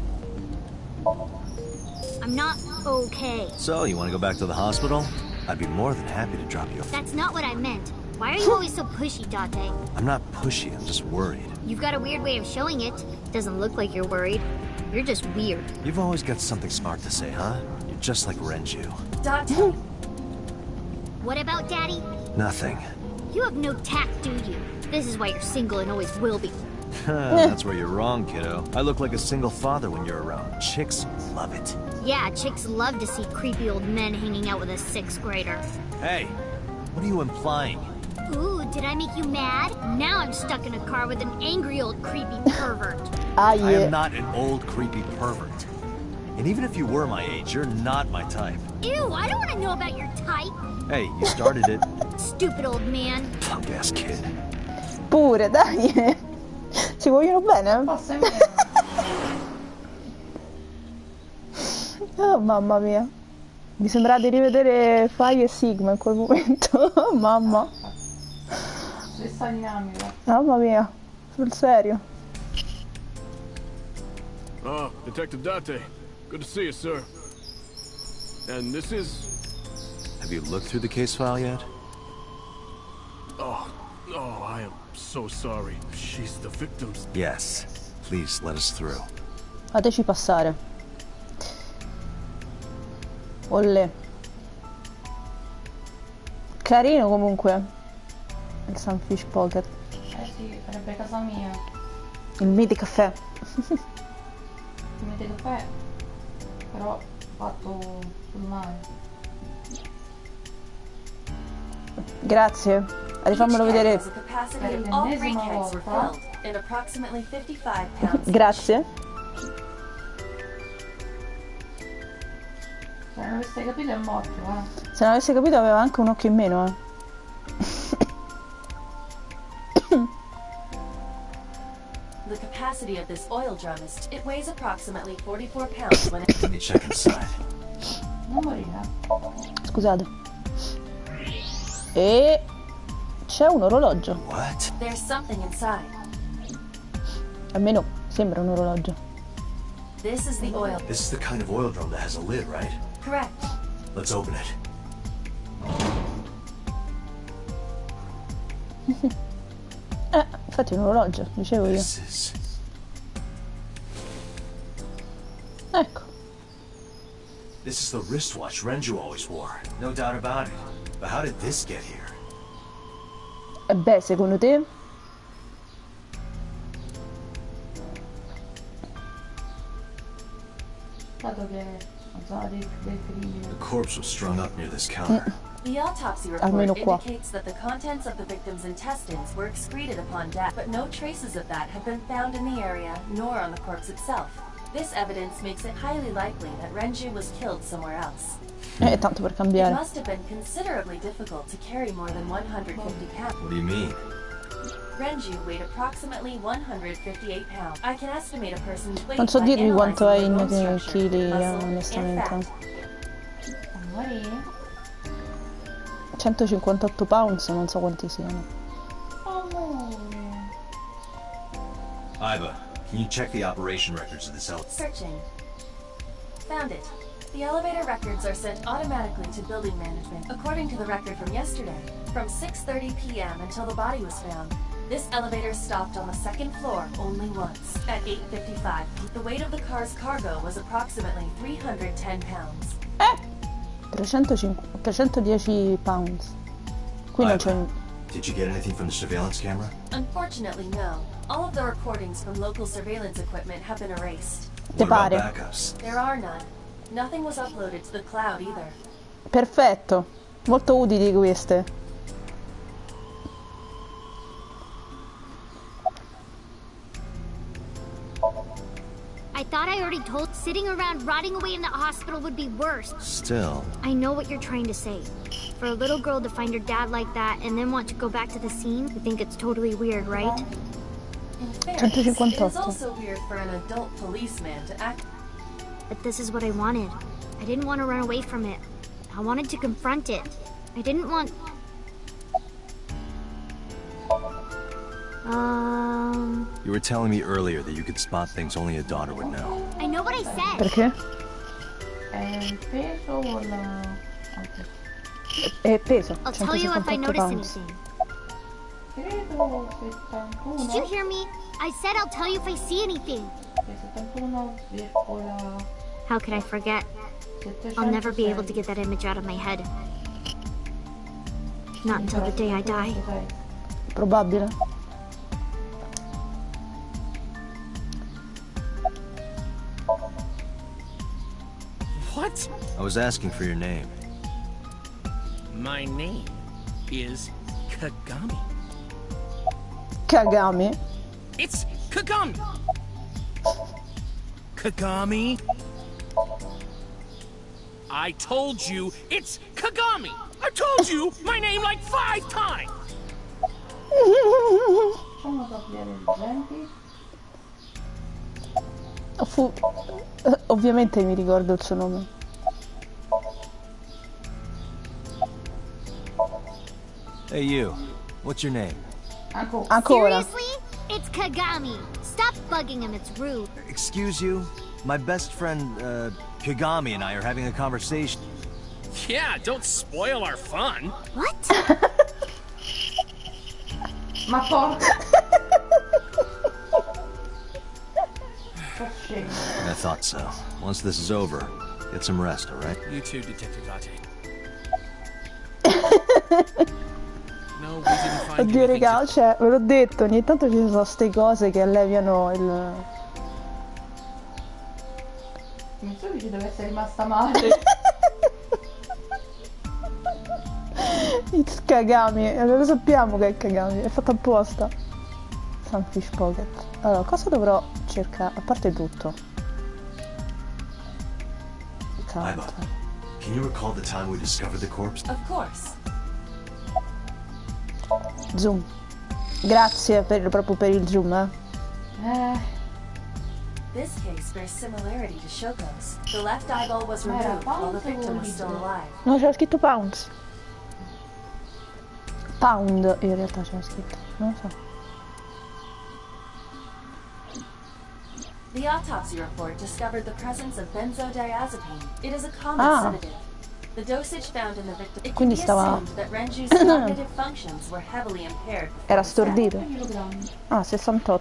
I'm not okay. So, you want to go back to the hospital? I'd be more than happy to drop you off. That's not what I meant. Why are you always so pushy, Date? I'm not pushy, I'm just worried. You've got a weird way of showing it. Doesn't look like you're worried. You're just weird. You've always got something smart to say, huh? You're just like Renju. Date. What about Daddy? Nothing. You have no tact, do you? This is why you're single and always will be. That's where you're wrong, kiddo. I look like a single father when you're around. Chicks love it. Yeah, chicks love to see creepy old men hanging out with a 6th grader. Hey, what are you implying? Ooh, did I make you mad? Now I'm stuck in a car with an angry old creepy pervert. Ah, I yeah. am not an old creepy pervert. And even if you were my age, you're not my type. Ew, I don't want to know about your type. Hey, you started it. Stupid old man. Punk-ass kid. Pure, dai. Ci vogliono bene? Posso in meno? Oh, mamma mia. Mi sembrava di rivedere Fai e Sigma in quel momento. Oh, mamma. Stessa dinamica. Mamma mia. Sul serio. Ah, Detective Date. Good to see you, sir. And this is... Have you looked through the case file yet? Oh, I am so sorry. She's the victim's... Yes. Please, let us through. Fateci passare. Olle. Carino comunque. Il Sunfish Pocket. Sì, sarebbe casa mia. Il Midi Caffè. Il mio caffè, però fatto sul mare. Grazie. Rifammelo vedere. L'ennesima volta. Grazie. Se non aveste capito è morto, Se non avesse capito aveva anche un occhio in meno, The capacity of this oil drum is it weighs approximately 44 pounds when Let me check inside. Non morirà. Scusate. E c'è un orologio. What? there's something inside. Almeno sembra un orologio. This is the oil. This is the kind of oil drum that has a lid, right? Correct. Let's open it. Infatti è un orologio, dicevo io. This is... Ecco. This is the wristwatch Renju always wore. No doubt about it. But how did this get here? E beh, secondo te? Dato che la zona dei crimini. The corpse was strung up near this counter. The autopsy report Almeno qua. indicates that the contents of the victim's intestines were excreted upon death, but no traces of that have been found in the area, nor on the corpse itself. This evidence makes it highly likely that Renju was killed somewhere else. Tanto per It cambiare. must have been considerably difficult to carry more than 150 pounds. What do you mean? Renju weighed approximately 158 pounds. I can estimate a person's weight Non so by dirvi quanto è analyzing in their bone structure, chili, muscle, and onestamente. fat. Amore? 158 pounds, non so quanti siano. Amore. Iva, can you check the operation records of this elevator? Searching. Found it. The elevator records are sent automatically to building management, according to the record from yesterday. From 6:30 p.m. until the body was found, this elevator stopped on the second floor only once. At 8:55, the weight of the car's cargo was approximately 310 pounds. 310 pounds. Qui non c'è... Did you get anything from the surveillance camera? Unfortunately, no. All of the recordings from local surveillance equipment have been erased. Te What about pare? backups? There are none. Nothing was uploaded to the cloud either. Perfetto. Molto utili queste. I thought I already told sitting around rotting away in the hospital would be worse. Still. I know what you're trying to say. For a little girl to find her dad like that and then want to go back to the scene, you think it's totally weird, right? In fairness, it is 158. also weird for an adult policeman to act. But this is what I wanted. I didn't want to run away from it. I wanted to confront it. I didn't want... You were telling me earlier that you could spot things only a daughter would know. I know what I said. Perché? È il peso o la... È peso. I'll tell you if I 158 notice pounds. anything. Credo Did you 71. hear me? I said I'll tell you if I see anything. 71,706. How could I forget? I'll never be able to get that image out of my head. Not until the day I die. Probabile. What? I was asking for your name. My name is Kagami. Kagami. It's Kagami. Kagami. I told you it's Kagami. I told you my name like 5 times. Facciamo cambiare i genti. Ovviamente mi ricordo il suo nome. Hey you, what's your name? Ancora. Seriously? It's Kagami. Stop bugging him, it's rude. Excuse you? My best friend, Kagami and I are having a conversation. Yeah, don't spoil our fun. What? Ma porca! I thought so. Once this is over, get some rest, alright? You too, Detective Latte. No, we didn't find Oddio, anything raga, cioè, ve l'ho detto, ogni tanto ci sono ste cose che alleviano il... Mitsuki deve essere rimasta male. It's Kagami, lo sappiamo che è Kagami, è fatto apposta. Sunfish Pocket. Allora, cosa dovrò cercare? A parte tutto. Aiba, can you recall the time we discovered the corpse? Of course. Zoom. Grazie proprio per il zoom, This case bears similarity to Shoko's. The left eyeball was removed while the victim was still alive. No, c'era scritto Pounds. Pound in realtà c'era scritto, non lo so. The autopsy report discovered the presence of benzodiazepine. It is a common sedative. The dosage found in the victim. It can be assumed that Renju's cognitive functions were heavily impaired. Era stordito. Ah, 68.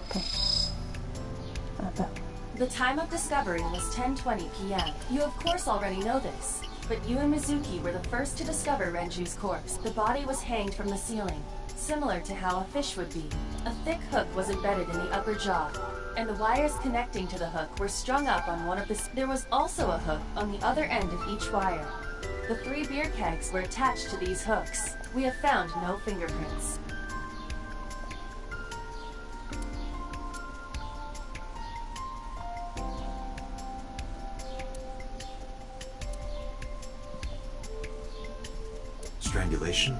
Vabbè. The time of discovery was 10:20 p.m. You of course already know this, but you and Mizuki were the first to discover Renju's corpse. The body was hanged from the ceiling, similar to how a fish would be. A thick hook was embedded in the upper jaw, and the wires connecting to the hook were strung up on one of the... There was also a hook on the other end of each wire. The 3 beer kegs were attached to these hooks. We have found no fingerprints. Strangulation?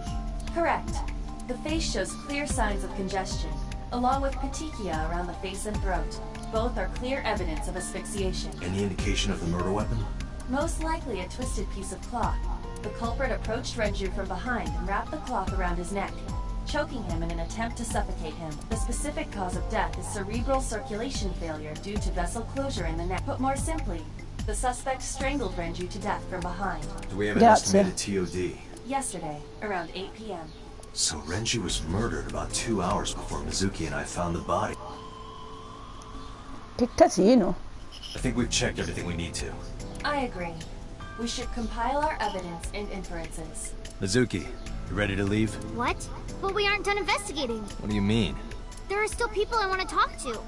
Correct. The face shows clear signs of congestion, along with petechia around the face and throat. Both are clear evidence of asphyxiation. Any indication of the murder weapon? Most likely a twisted piece of cloth. The culprit approached Renju from behind and wrapped the cloth around his neck, choking him in an attempt to suffocate him. The specific cause of death is cerebral circulation failure due to vessel closure in the neck. Put more simply, the suspect strangled Renju to death from behind. Do we have an estimated TOD? Yesterday, around 8 p.m. So Renju was murdered about 2 hours before Mizuki and I found the body. Che casino. I think we've checked everything we need to. I agree. We should compile our evidence and inferences. Mizuki, you ready to leave? What? But we aren't done investigating. What do you mean? There are still people I want to talk to.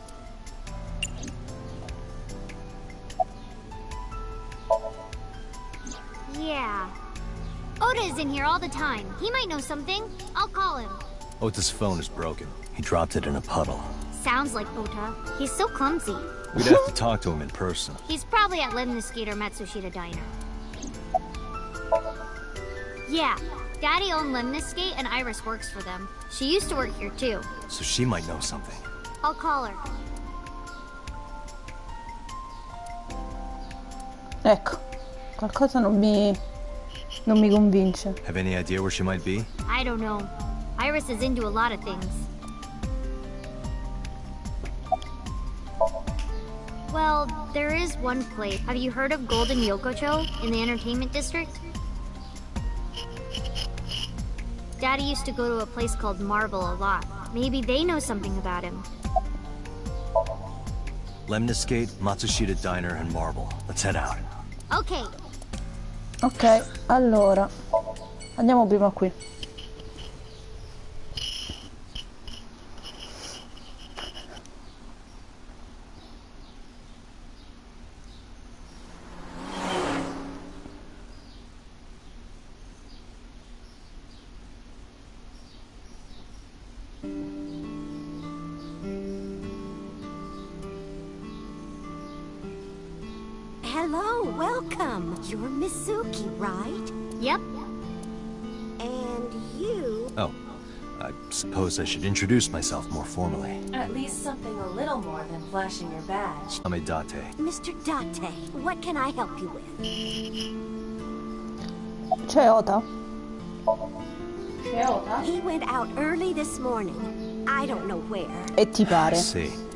Yeah. Oda is in here all the time. He might know something. I'll call him. Ota's phone is broken. He dropped it in a puddle. Sounds like Ota. He's so clumsy. We'd have to talk to him in person. He's probably at Lemniscate or Matsushita Diner. Yeah. Daddy owned Lemniscate and Iris works for them. She used to work here too. So she might know something. I'll call her. Ecco. Qualcosa non mi convince. Have any idea where she might be? I don't know. Iris is into a lot of things. Well, there is one place. Have you heard of Golden Yokocho in the entertainment district? Daddy used to go to a place called Marble a lot. Maybe they know something about him. Lemniscate, Matsushita Diner, and Marble. Let's head out. Okay. Ok, allora. Andiamo prima qui. Hello, welcome. You're Mizuki, right? Yep. And you... Oh, I suppose I should introduce myself more formally. At least something a little more than flashing your badge. I'm a Date. Mr. Date, what can I help you with? C'è Ota? C'è Ota? He went out early this morning. I don't know where. E ti pare? See.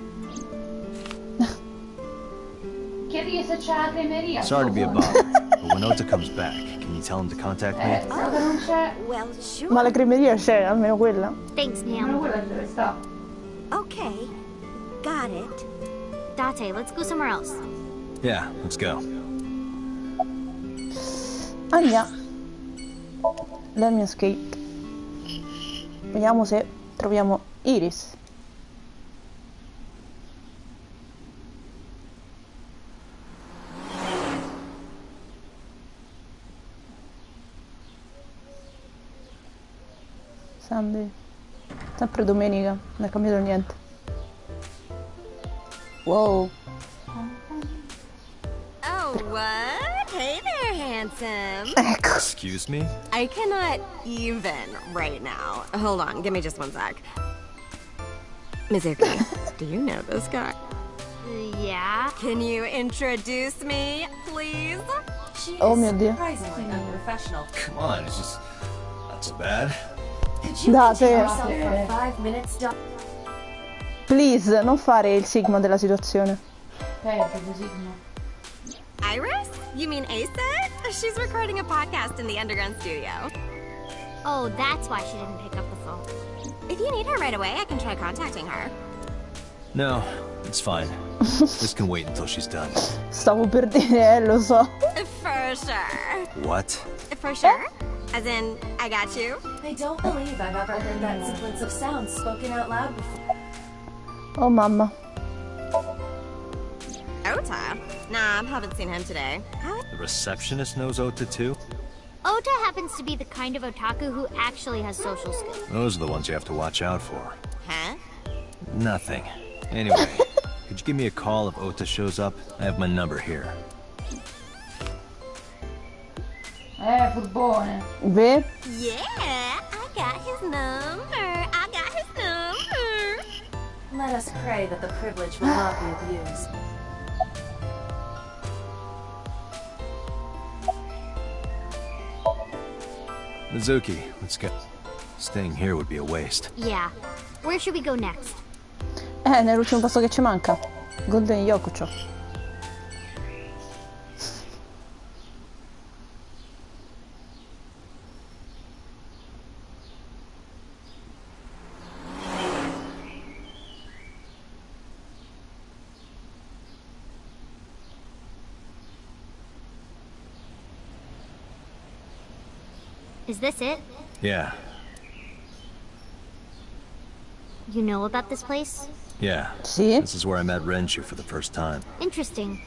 Chiedi se c'è la cremeria. Sorry to be a bother, but when Ota comes back, can you tell him to contact me? Non c'è. Well, sure. Ma la cremeria c'è, almeno quella. Thanks, Almeno Nam. quella dove sta. Okay, got it. Date, let's go somewhere else. Yeah, let's go. Andiamo. Lemniscate. Vediamo se troviamo Iris. Sunday. Sempre domenica, non è cambiato niente. Wow. Oh, what? Hey there, handsome. Ecco. Excuse me? I cannot even right now. Hold on, give me just one sec. Mizuki, do you know this guy? Yeah. Can you introduce me, please? She Oh is mio Dio. surprisingly unprofessional. Come on, it's just not so bad. Could you Date. contain yourself for 5 minutes, Doc? Please, non fare il sigma della situazione. Peggio di Sigma. Iris? You mean Asa? She's recording a podcast in the underground studio. Oh, that's why she didn't pick up the phone. If you need her right away, I can try contacting her. No, it's fine. This can wait until she's done. Stavo per dire, lo so. For sure. What? For sure? As in, I got you? I don't believe I've ever heard that sequence of sounds spoken out loud before. Oh mamma. Ota? Nah, I haven't seen him today. The receptionist knows Ota too? Ota happens to be the kind of otaku who actually has social skills. Those are the ones you have to watch out for. Huh? Nothing. Anyway, could you give me a call if Ota shows up? I have my number here. Furbone. Beh, Yeah, I got his number. I got his number. Let us pray that the privilege will not be abused. Mizuki, let's go. Staying here would be a waste. Yeah. Where should we go next? nell'ultimo posto che ci manca. Golden Yokucho. Is this it? Yeah, You know about this place? yeah. Sì. This is where I met Renshu for the first time. Interesting.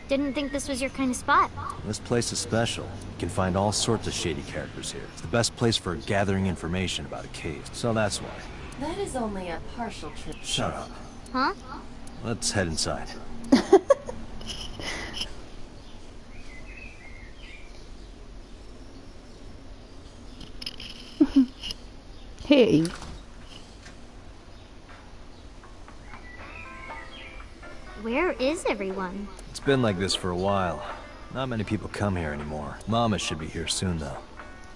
Didn't think this was your kind of spot. This place is special. You can find all sorts of shady characters here. It's the best place for gathering information about a case, so that's why. That is only a partial truth. Shut up. Huh? Let's head inside. Hey. Where is everyone? It's been like this for a while. Not many people come here anymore. Mama should be here soon, though.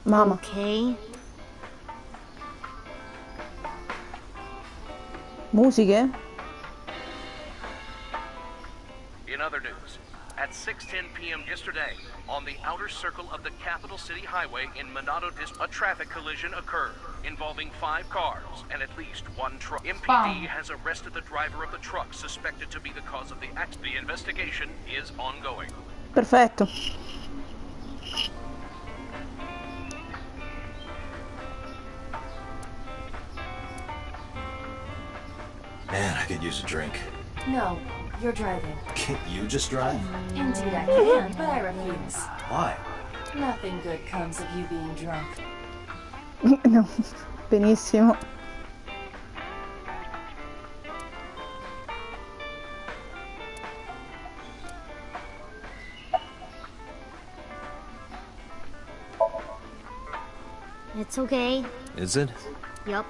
Mama. Okay. Musiche? In other news, at 6:10 p.m. yesterday, on the outer circle of the Capital City Highway in Minato District, a traffic collision occurred involving 5 cars and at least 1 truck. MPD has arrested the driver of the truck suspected to be the cause of the accident. The investigation is ongoing. Perfetto. Man, I could use a drink. No, you're driving. Can't you just drive? Indeed I can, but I refuse. Why? Nothing good comes of you being drunk. No. Benissimo. It's okay. Is it? Yup.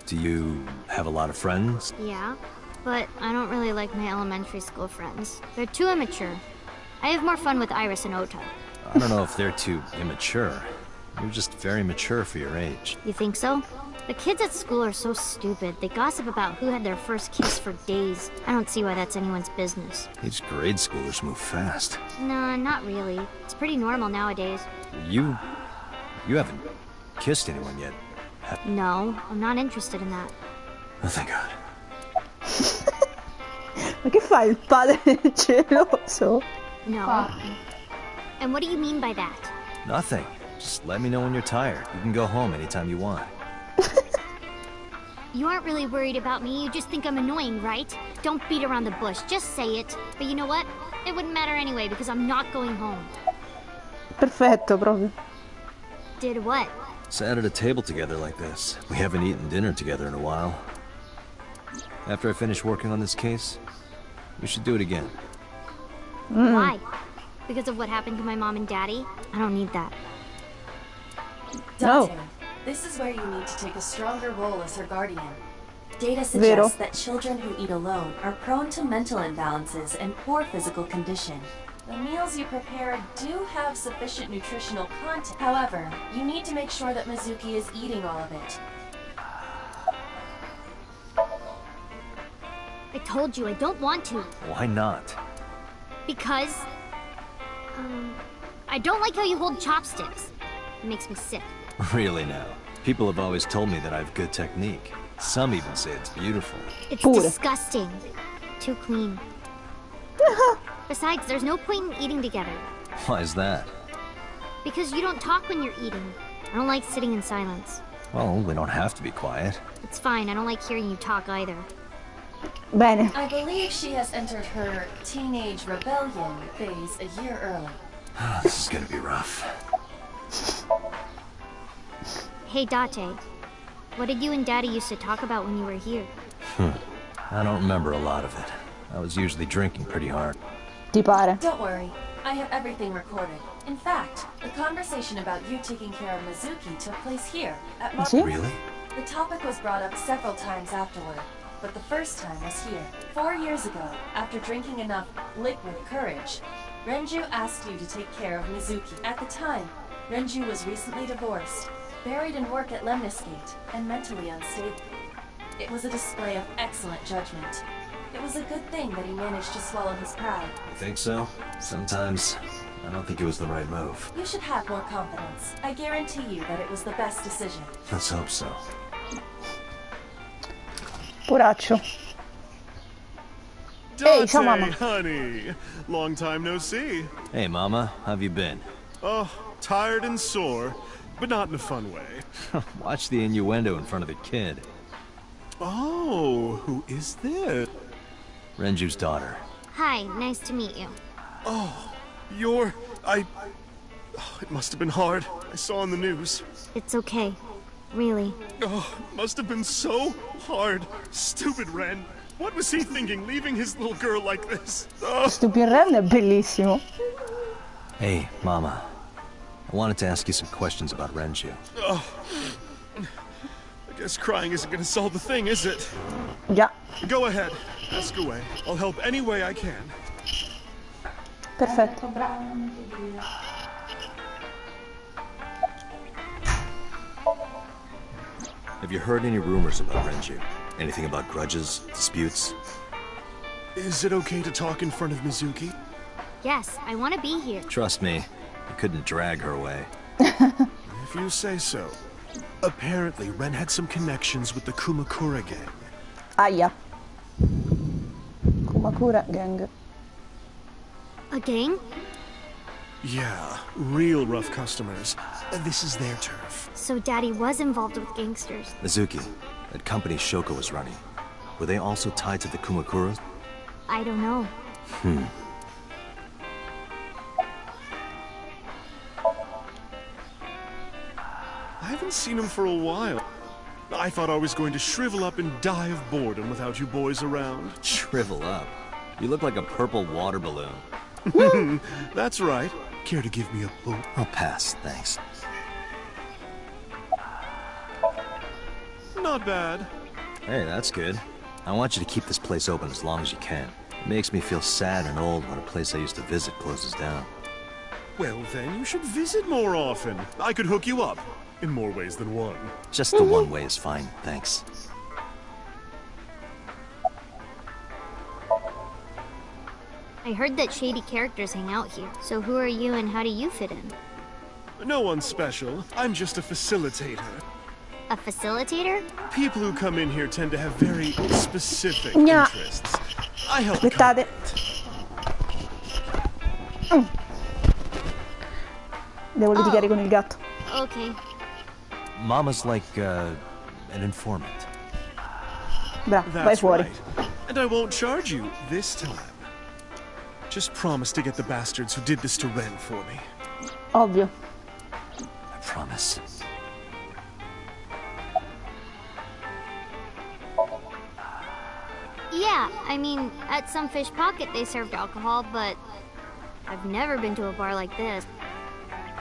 Do you have a lot of friends? Yeah. But I don't really like my elementary school friends. They're too immature. I have more fun with Iris and Ota. I don't know if they're too immature. You're just very mature for your age. You think so? The kids at school are so stupid. They gossip about who had their first kiss for days. I don't see why that's anyone's business. These grade schoolers move fast. Nah, not really. It's pretty normal nowadays. You haven't kissed anyone yet, have you? No, I'm not interested in that. Oh, thank God. Ma che fa il padre geloso? No. And what do you mean by that? Nothing. Just let me know when you're tired. You can go home anytime you want. You aren't really worried about me, you just think I'm annoying, right? Don't beat around the bush, just say it. But you know what? It wouldn't matter anyway, because I'm not going home. Perfetto, proprio. Did what? Sat at a table together like this. We haven't eaten dinner together in a while. After I finish working on this case, we should do it again. Why? Because of what happened to my mom and daddy? I don't need that. Dante, this is where you need to take a stronger role as her guardian. Data suggests that children who eat alone are prone to mental imbalances and poor physical condition. The meals you prepare do have sufficient nutritional content. However, you need to make sure that Mizuki is eating all of it. I told you I don't want to. Why not? Because... I don't like how you hold chopsticks. It makes me sick. Really now? People have always told me that I have good technique. Some even say it's beautiful. It's disgusting. Too clean. Besides, there's no point in eating together. Why is that? Because you don't talk when you're eating. I don't like sitting in silence. Well, we don't have to be quiet. It's fine, I don't like hearing you talk either. Bene. I believe she has entered her teenage rebellion phase a year early. This is gonna be rough. Hey, Date. What did you and Daddy used to talk about when you were here? I don't remember a lot of it. I was usually drinking pretty hard. Ti pare? Don't worry. I have everything recorded. In fact, the conversation about you taking care of Mizuki took place here, at Really? The topic was brought up several times afterward, but the first time was here. 4 years ago, after drinking enough liquid courage, Renju asked you to take care of Mizuki. At the time, Renju was recently divorced, buried in work at Lemniscate, and mentally unstable. It was a display of excellent judgment. It was a good thing that he managed to swallow his pride. You think so? Sometimes, I don't think it was the right move. You should have more confidence. I guarantee you that it was the best decision. Let's hope so. Poraccio. Dante, ciao mamma. honey. Long time no see. Hey, Mama. How have you been? Oh, tired and sore, but not in a fun way. Watch the innuendo in front of the kid. Oh, who is this? Renju's daughter. Hi, nice to meet you. Oh, it must have been hard. I saw on the news. It's okay. Really. Oh, must have been so hard. Stupid Ren. What was he thinking, leaving his little girl like this? Oh. Stupid Ren è bellissimo. Hey, Mama. I wanted to ask you some questions about Renju. Oh. I guess crying isn't gonna solve the thing, is it? Yeah. Go ahead. Ask away. I'll help any way I can. Perfetto. Have you heard any rumors about Renju? Anything about grudges, disputes? Is it okay to talk in front of Mizuki? Yes, I want to be here. Trust me, you couldn't drag her away. If you say so. Apparently, Ren had some connections with the Kumakura gang. Aia. Kumakura gang. A gang? Yeah, real rough customers. This is their turf. So Daddy was involved with gangsters. Mizuki, that company Shoko was running, were they also tied to the Kumakuras? I don't know. I haven't seen him for a while. I thought I was going to shrivel up and die of boredom without you boys around. Shrivel up? You look like a purple water balloon. That's right. Care to give me a boot? I'll pass, thanks. Not bad. Hey, that's good. I want you to keep this place open as long as you can. It makes me feel sad and old when a place I used to visit closes down. Well, then you should visit more often. I could hook you up. In more ways than one. Just the one way is fine, thanks. I heard that shady characters hang out here. So who are you and how do you fit in? No one special. I'm just a facilitator. A facilitator? People who come in here tend to have very specific interests. I help. Devo litigare con il gatto. Okay. Mama's like an informant. Bravo, vai That's fuori. right. And I won't charge you this time. Just promise to get the bastards who did this to Ren for me. Ovvio. I promise. Yeah, I mean, at some fish pocket they served alcohol, but I've never been to a bar like this.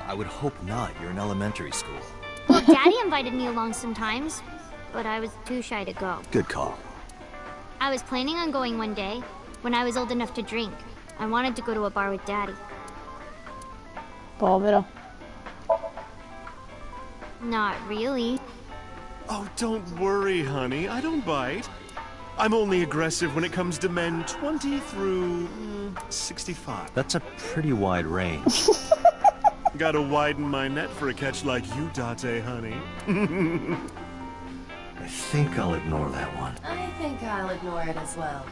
I would hope not. You're in elementary school. Well, Daddy invited me along sometimes, but I was too shy to go. Good call. I was planning on going one day, when I was old enough to drink. I wanted to go to a bar with Daddy. Povero. Not really. Oh, don't worry, honey. I don't bite. I'm only aggressive when it comes to men 20 through 65. That's a pretty wide range. Gotta widen my net for a catch like you, Date, honey. I think I'll ignore that one. I think I'll ignore it as well.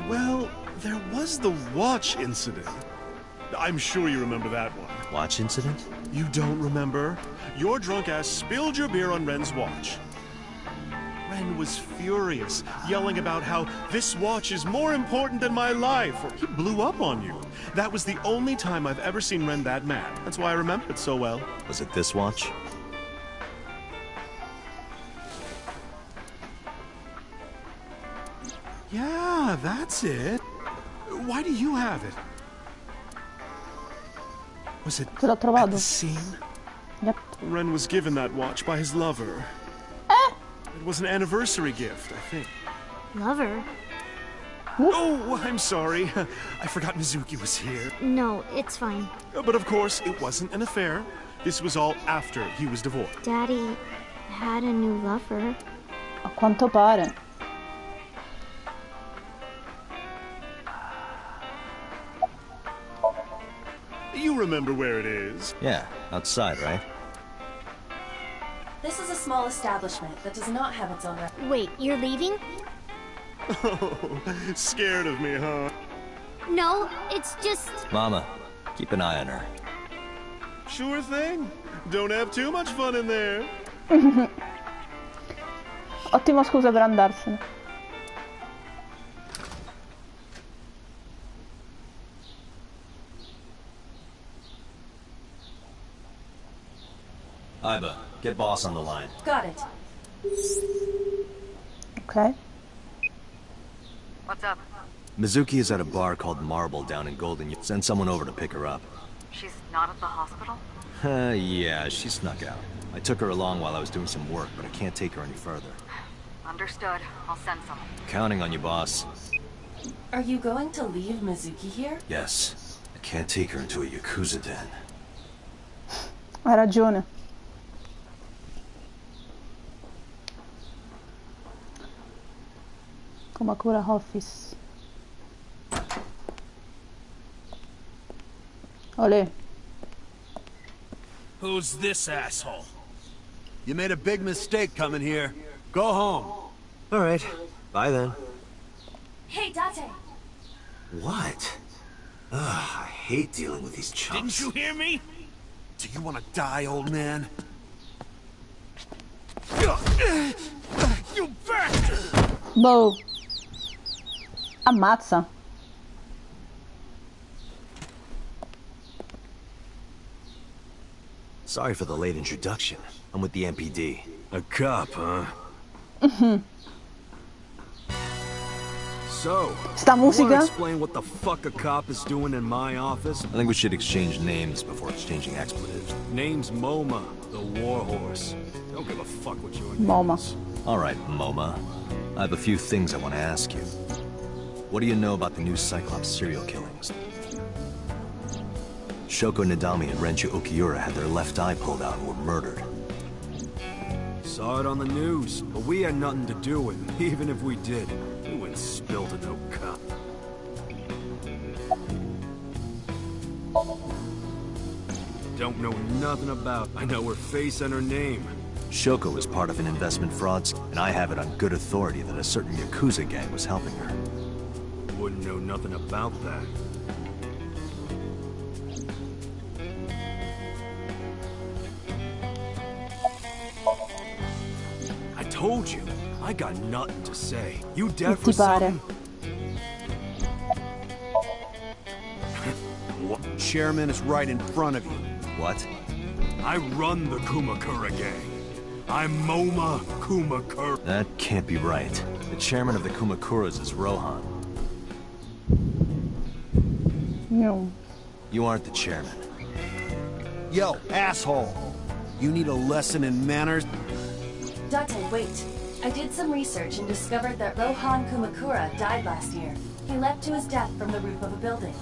Well, there was the watch incident. I'm sure you remember that one. Watch incident? You don't remember? Your drunk ass spilled your beer on Ren's watch. Ren was furious, yelling about how this watch is more important than my life. He blew up on you. That was the only time I've ever seen Ren that mad. That's why I remember it so well. Was it this watch? Yeah, that's it. Why do you have it? Was it L'ho at trovato. the scene? Yep. Ren was given that watch by his lover. It was an anniversary gift, I think. Lover? Oh, I'm sorry. I forgot Mizuki was here. No, it's fine. But of course, it wasn't an affair. This was all after he was divorced. Daddy had a new lover. A quanto pare. You remember where it is? Yeah, outside, right? This is a small establishment that does not have its own Wait, you're leaving? Oh, scared of me, huh? No, it's just... Mama, keep an eye on her. Sure thing. Don't have too much fun in there. Ottima scusa per andarsene. Iba, get boss on the line. Got it. Ok. What's up? Mizuki is at a bar called Marble down in Golden. Send someone over to pick her up. She's not at the hospital? Yeah, she snuck out. I took her along while I was doing some work, but I can't take her any further. Understood. I'll send someone. Counting on you, boss. Are you going to leave Mizuki here? Yes. I can't take her into a Yakuza den. Hai ragione. Kamakura Office. Olé. Who's this asshole? You made a big mistake coming here. Go home. All right. Bye then. Hey, Date! What? Ugh, I hate dealing with these chumps. Didn't you hear me? Do you want to die, old man? You bastard! Boh. Ammazza. Sorry for the late introduction. I'm with the MPD. A cop, huh? So, Sta musica? wanna explain what the fuck a cop is doing in my office? I think we should exchange names before exchanging expletives. Name's MoMA, the warhorse. Don't give a fuck what your name MoMA. is. All right, MoMA. I have a few things I want to ask you. What do you know about the new Cyclops serial killings? Shoko Nadami and Renju Okiura had their left eye pulled out and were murdered. Saw it on the news, but we had nothing to do with it. Even if we did, we wouldn't spill to no cop. Don't know nothing about. I know her face and her name. Shoko is part of an investment fraud scheme, and I have it on good authority that a certain Yakuza gang was helping her. wouldn't know nothing about that. I told you, I got nothing to say. You deaf for something? What? Chairman is right in front of you. What? I run the Kumakura gang. I'm Moma Kumakura. That can't be right. The chairman of the Kumakuras is Rohan. No. You aren't the chairman. Yo, asshole! You need a lesson in manners? Date, wait. I did some research and discovered that Rohan Kumakura died last year. He leapt to his death from the roof of a building.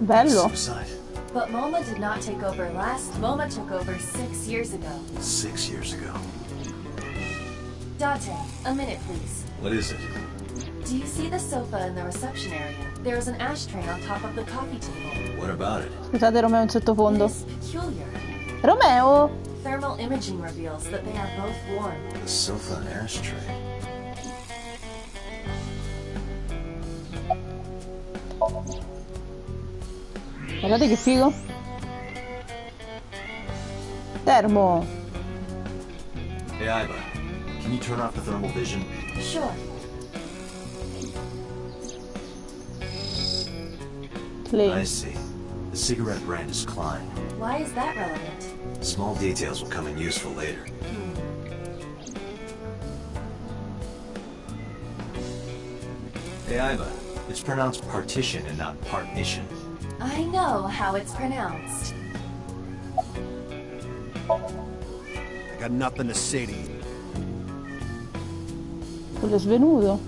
Bello. Suicide. But Moma did not take over last. Moma took over 6 years ago. 6 years ago. Date, a minute please. What is it? Do you see the sofa in the reception area? There is an ashtray on top of the coffee table. What about it? Scusate, Romeo in sottofondo. It is peculiar. Romeo! Thermal imaging reveals that they are both warm. The sofa and ashtray. Guardate che figo. Termo. Hey, Iva. Can you turn off the thermal vision? Sure. Play. I see. The cigarette brand is Klein. Why is that relevant? Small details will come in useful later. Hey, Iva. It's pronounced partition and not partition. I know how it's pronounced. I got nothing to say to you. Quello è svenuto.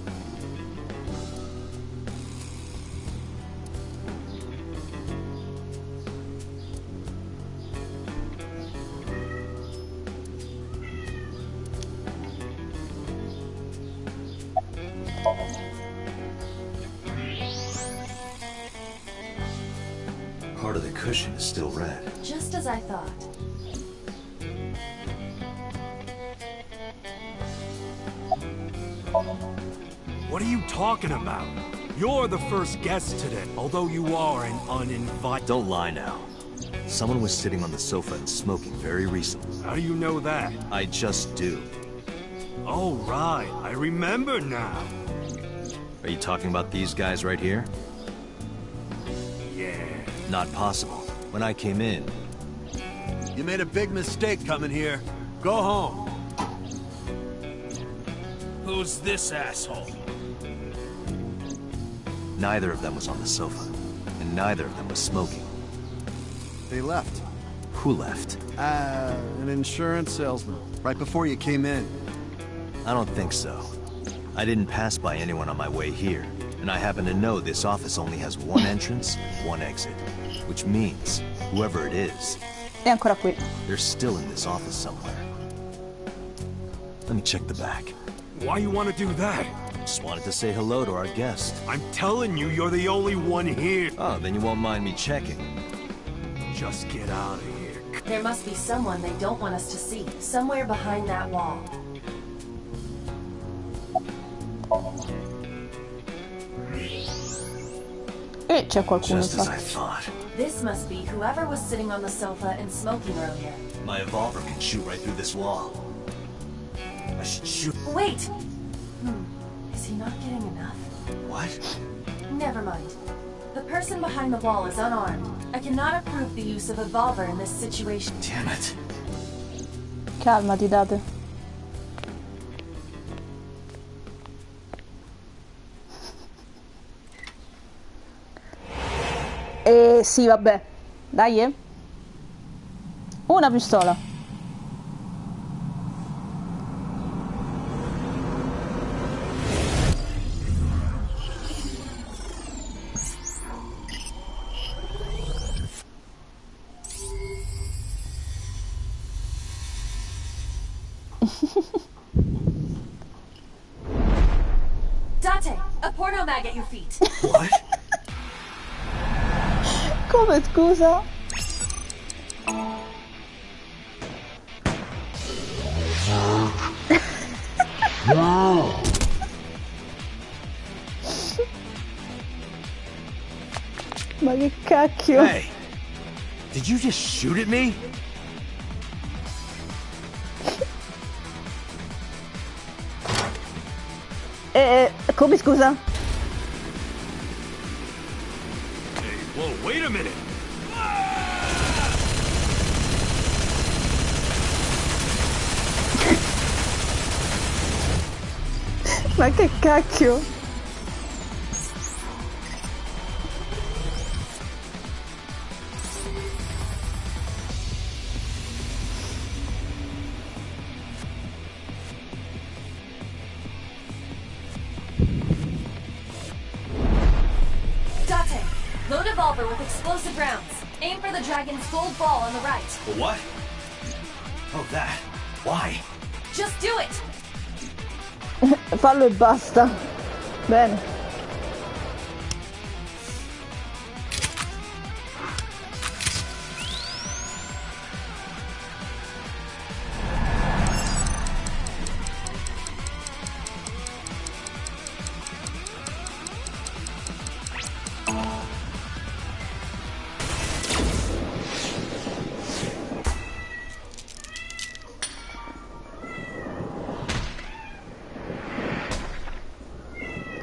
Part of the cushion is still red. Just as I thought. What are you talking about? You're the first guest today, although you are an uninvited. Don't lie now. Someone was sitting on the sofa and smoking very recently. How do you know that? I just do. Oh, right. I remember now. Are you talking about these guys right here? Yeah. Not possible. When I came in... You made a big mistake coming here. Go home. Who's this asshole? Neither of them was on the sofa. And neither of them was smoking. They left. Who left? An insurance salesman. Right before you came in. I don't think so. I didn't pass by anyone on my way here. And I happen to know this office only has one entrance, one exit. Which means, whoever it is... È ancora qui. They're still in this office somewhere. Let me check the back. Why you want to do that? Just wanted to say hello to our guest. I'm telling you, you're the only one here. Oh, then you won't mind me checking. Just get out of here. There must be someone they don't want us to see. Somewhere behind that wall. E c'è qualcuno. Just as I thought. This must be whoever was sitting on the sofa and smoking earlier. My revolver can shoot right through this wall. I should shoot. Wait! Is he not getting enough? What? Never mind. The person behind the wall is unarmed. I cannot approve the use of a revolver in this situation. Damn it. Calmati, Date. Sì, vabbè. Dai, Una pistola. Date, a porno mag at your feet. What? Come, scusa? Ma che cacchio? Hey, did you just shoot at me? Come scusa? Hey, whoa, wait a minute! Ma che cacchio? Date, load a revolver with explosive rounds. Aim for the dragon's gold ball on the right. The what? Oh, that. Why? Just do it! Fallo e basta. Bene.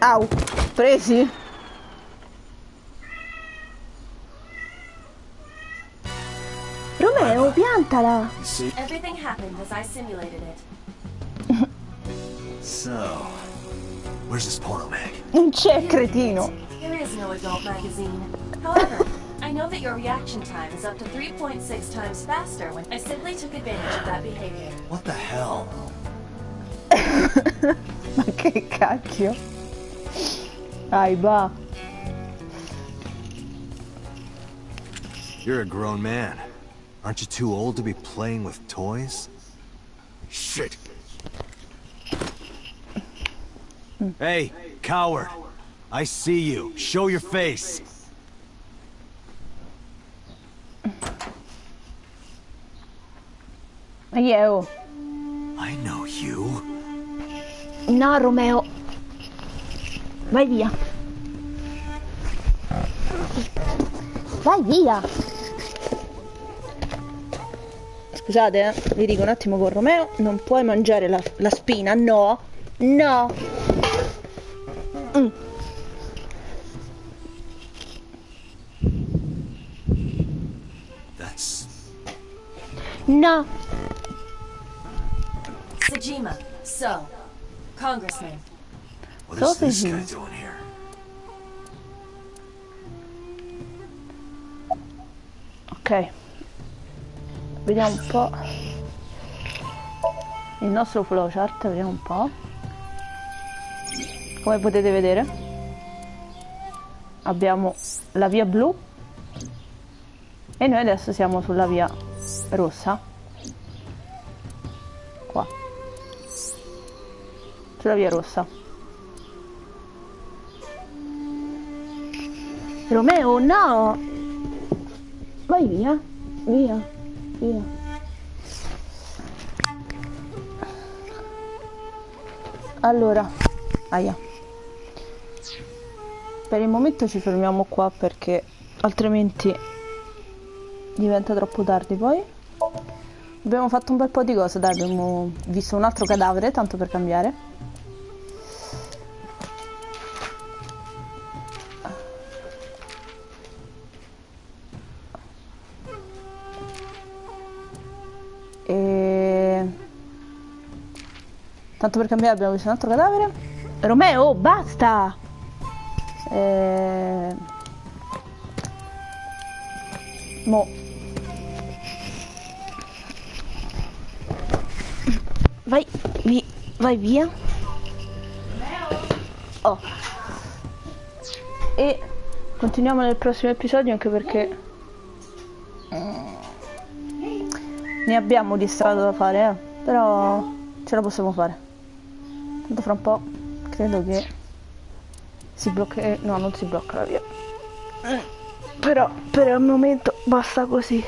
Au, presi? Romeo, piantala! Everything happened as I simulated it. So, where's this porno mag? Non c'è, cretino! There is no adult magazine. However, I know that your reaction time is up to 3.6 times faster when I simply took advantage of that behavior. What the hell? Ma che cacchio? Dai, va. You're a grown man. Aren't you too old to be playing with toys? Shit! Hey, coward! I see you. Show your face! Io. I know you. No, Romeo. Vai via. Vai via. Scusate, vi dico un attimo con Romeo, non puoi mangiare la spina, no. No. That's... No. Sejima, so, Congressman. What is this guy doing here? Ok. Vediamo un po'. Il nostro flowchart, vediamo un po'. Come potete vedere, abbiamo la via blu e noi adesso siamo sulla via rossa. Qua. Sulla via rossa. Romeo, no! Vai via, via, via. Allora, aia. Per il momento ci fermiamo qua perché altrimenti diventa troppo tardi poi. Abbiamo fatto un bel po' di cose, dai, abbiamo visto un altro cadavere, tanto per cambiare. Tanto per cambiare abbiamo visto un altro cadavere. Romeo, basta! Mo. Vai via. Oh. E continuiamo nel prossimo episodio, anche perché ne abbiamo di strada da fare, però ce la possiamo fare. Tanto fra un po' credo che si blocca, no, non si blocca la via, però per il momento basta così.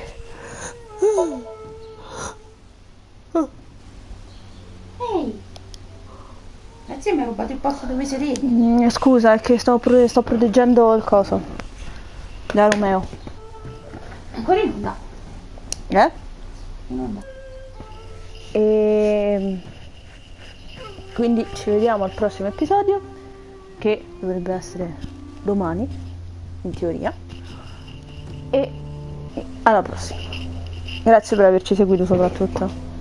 Ehi, perché mi hai rubato il posto dove sedevi? Scusa, è che sto proteggendo il coso. Da Romeo. Ancora in onda. In onda. E quindi ci vediamo al prossimo episodio, che dovrebbe essere domani, in teoria. E alla prossima. Grazie per averci seguito soprattutto.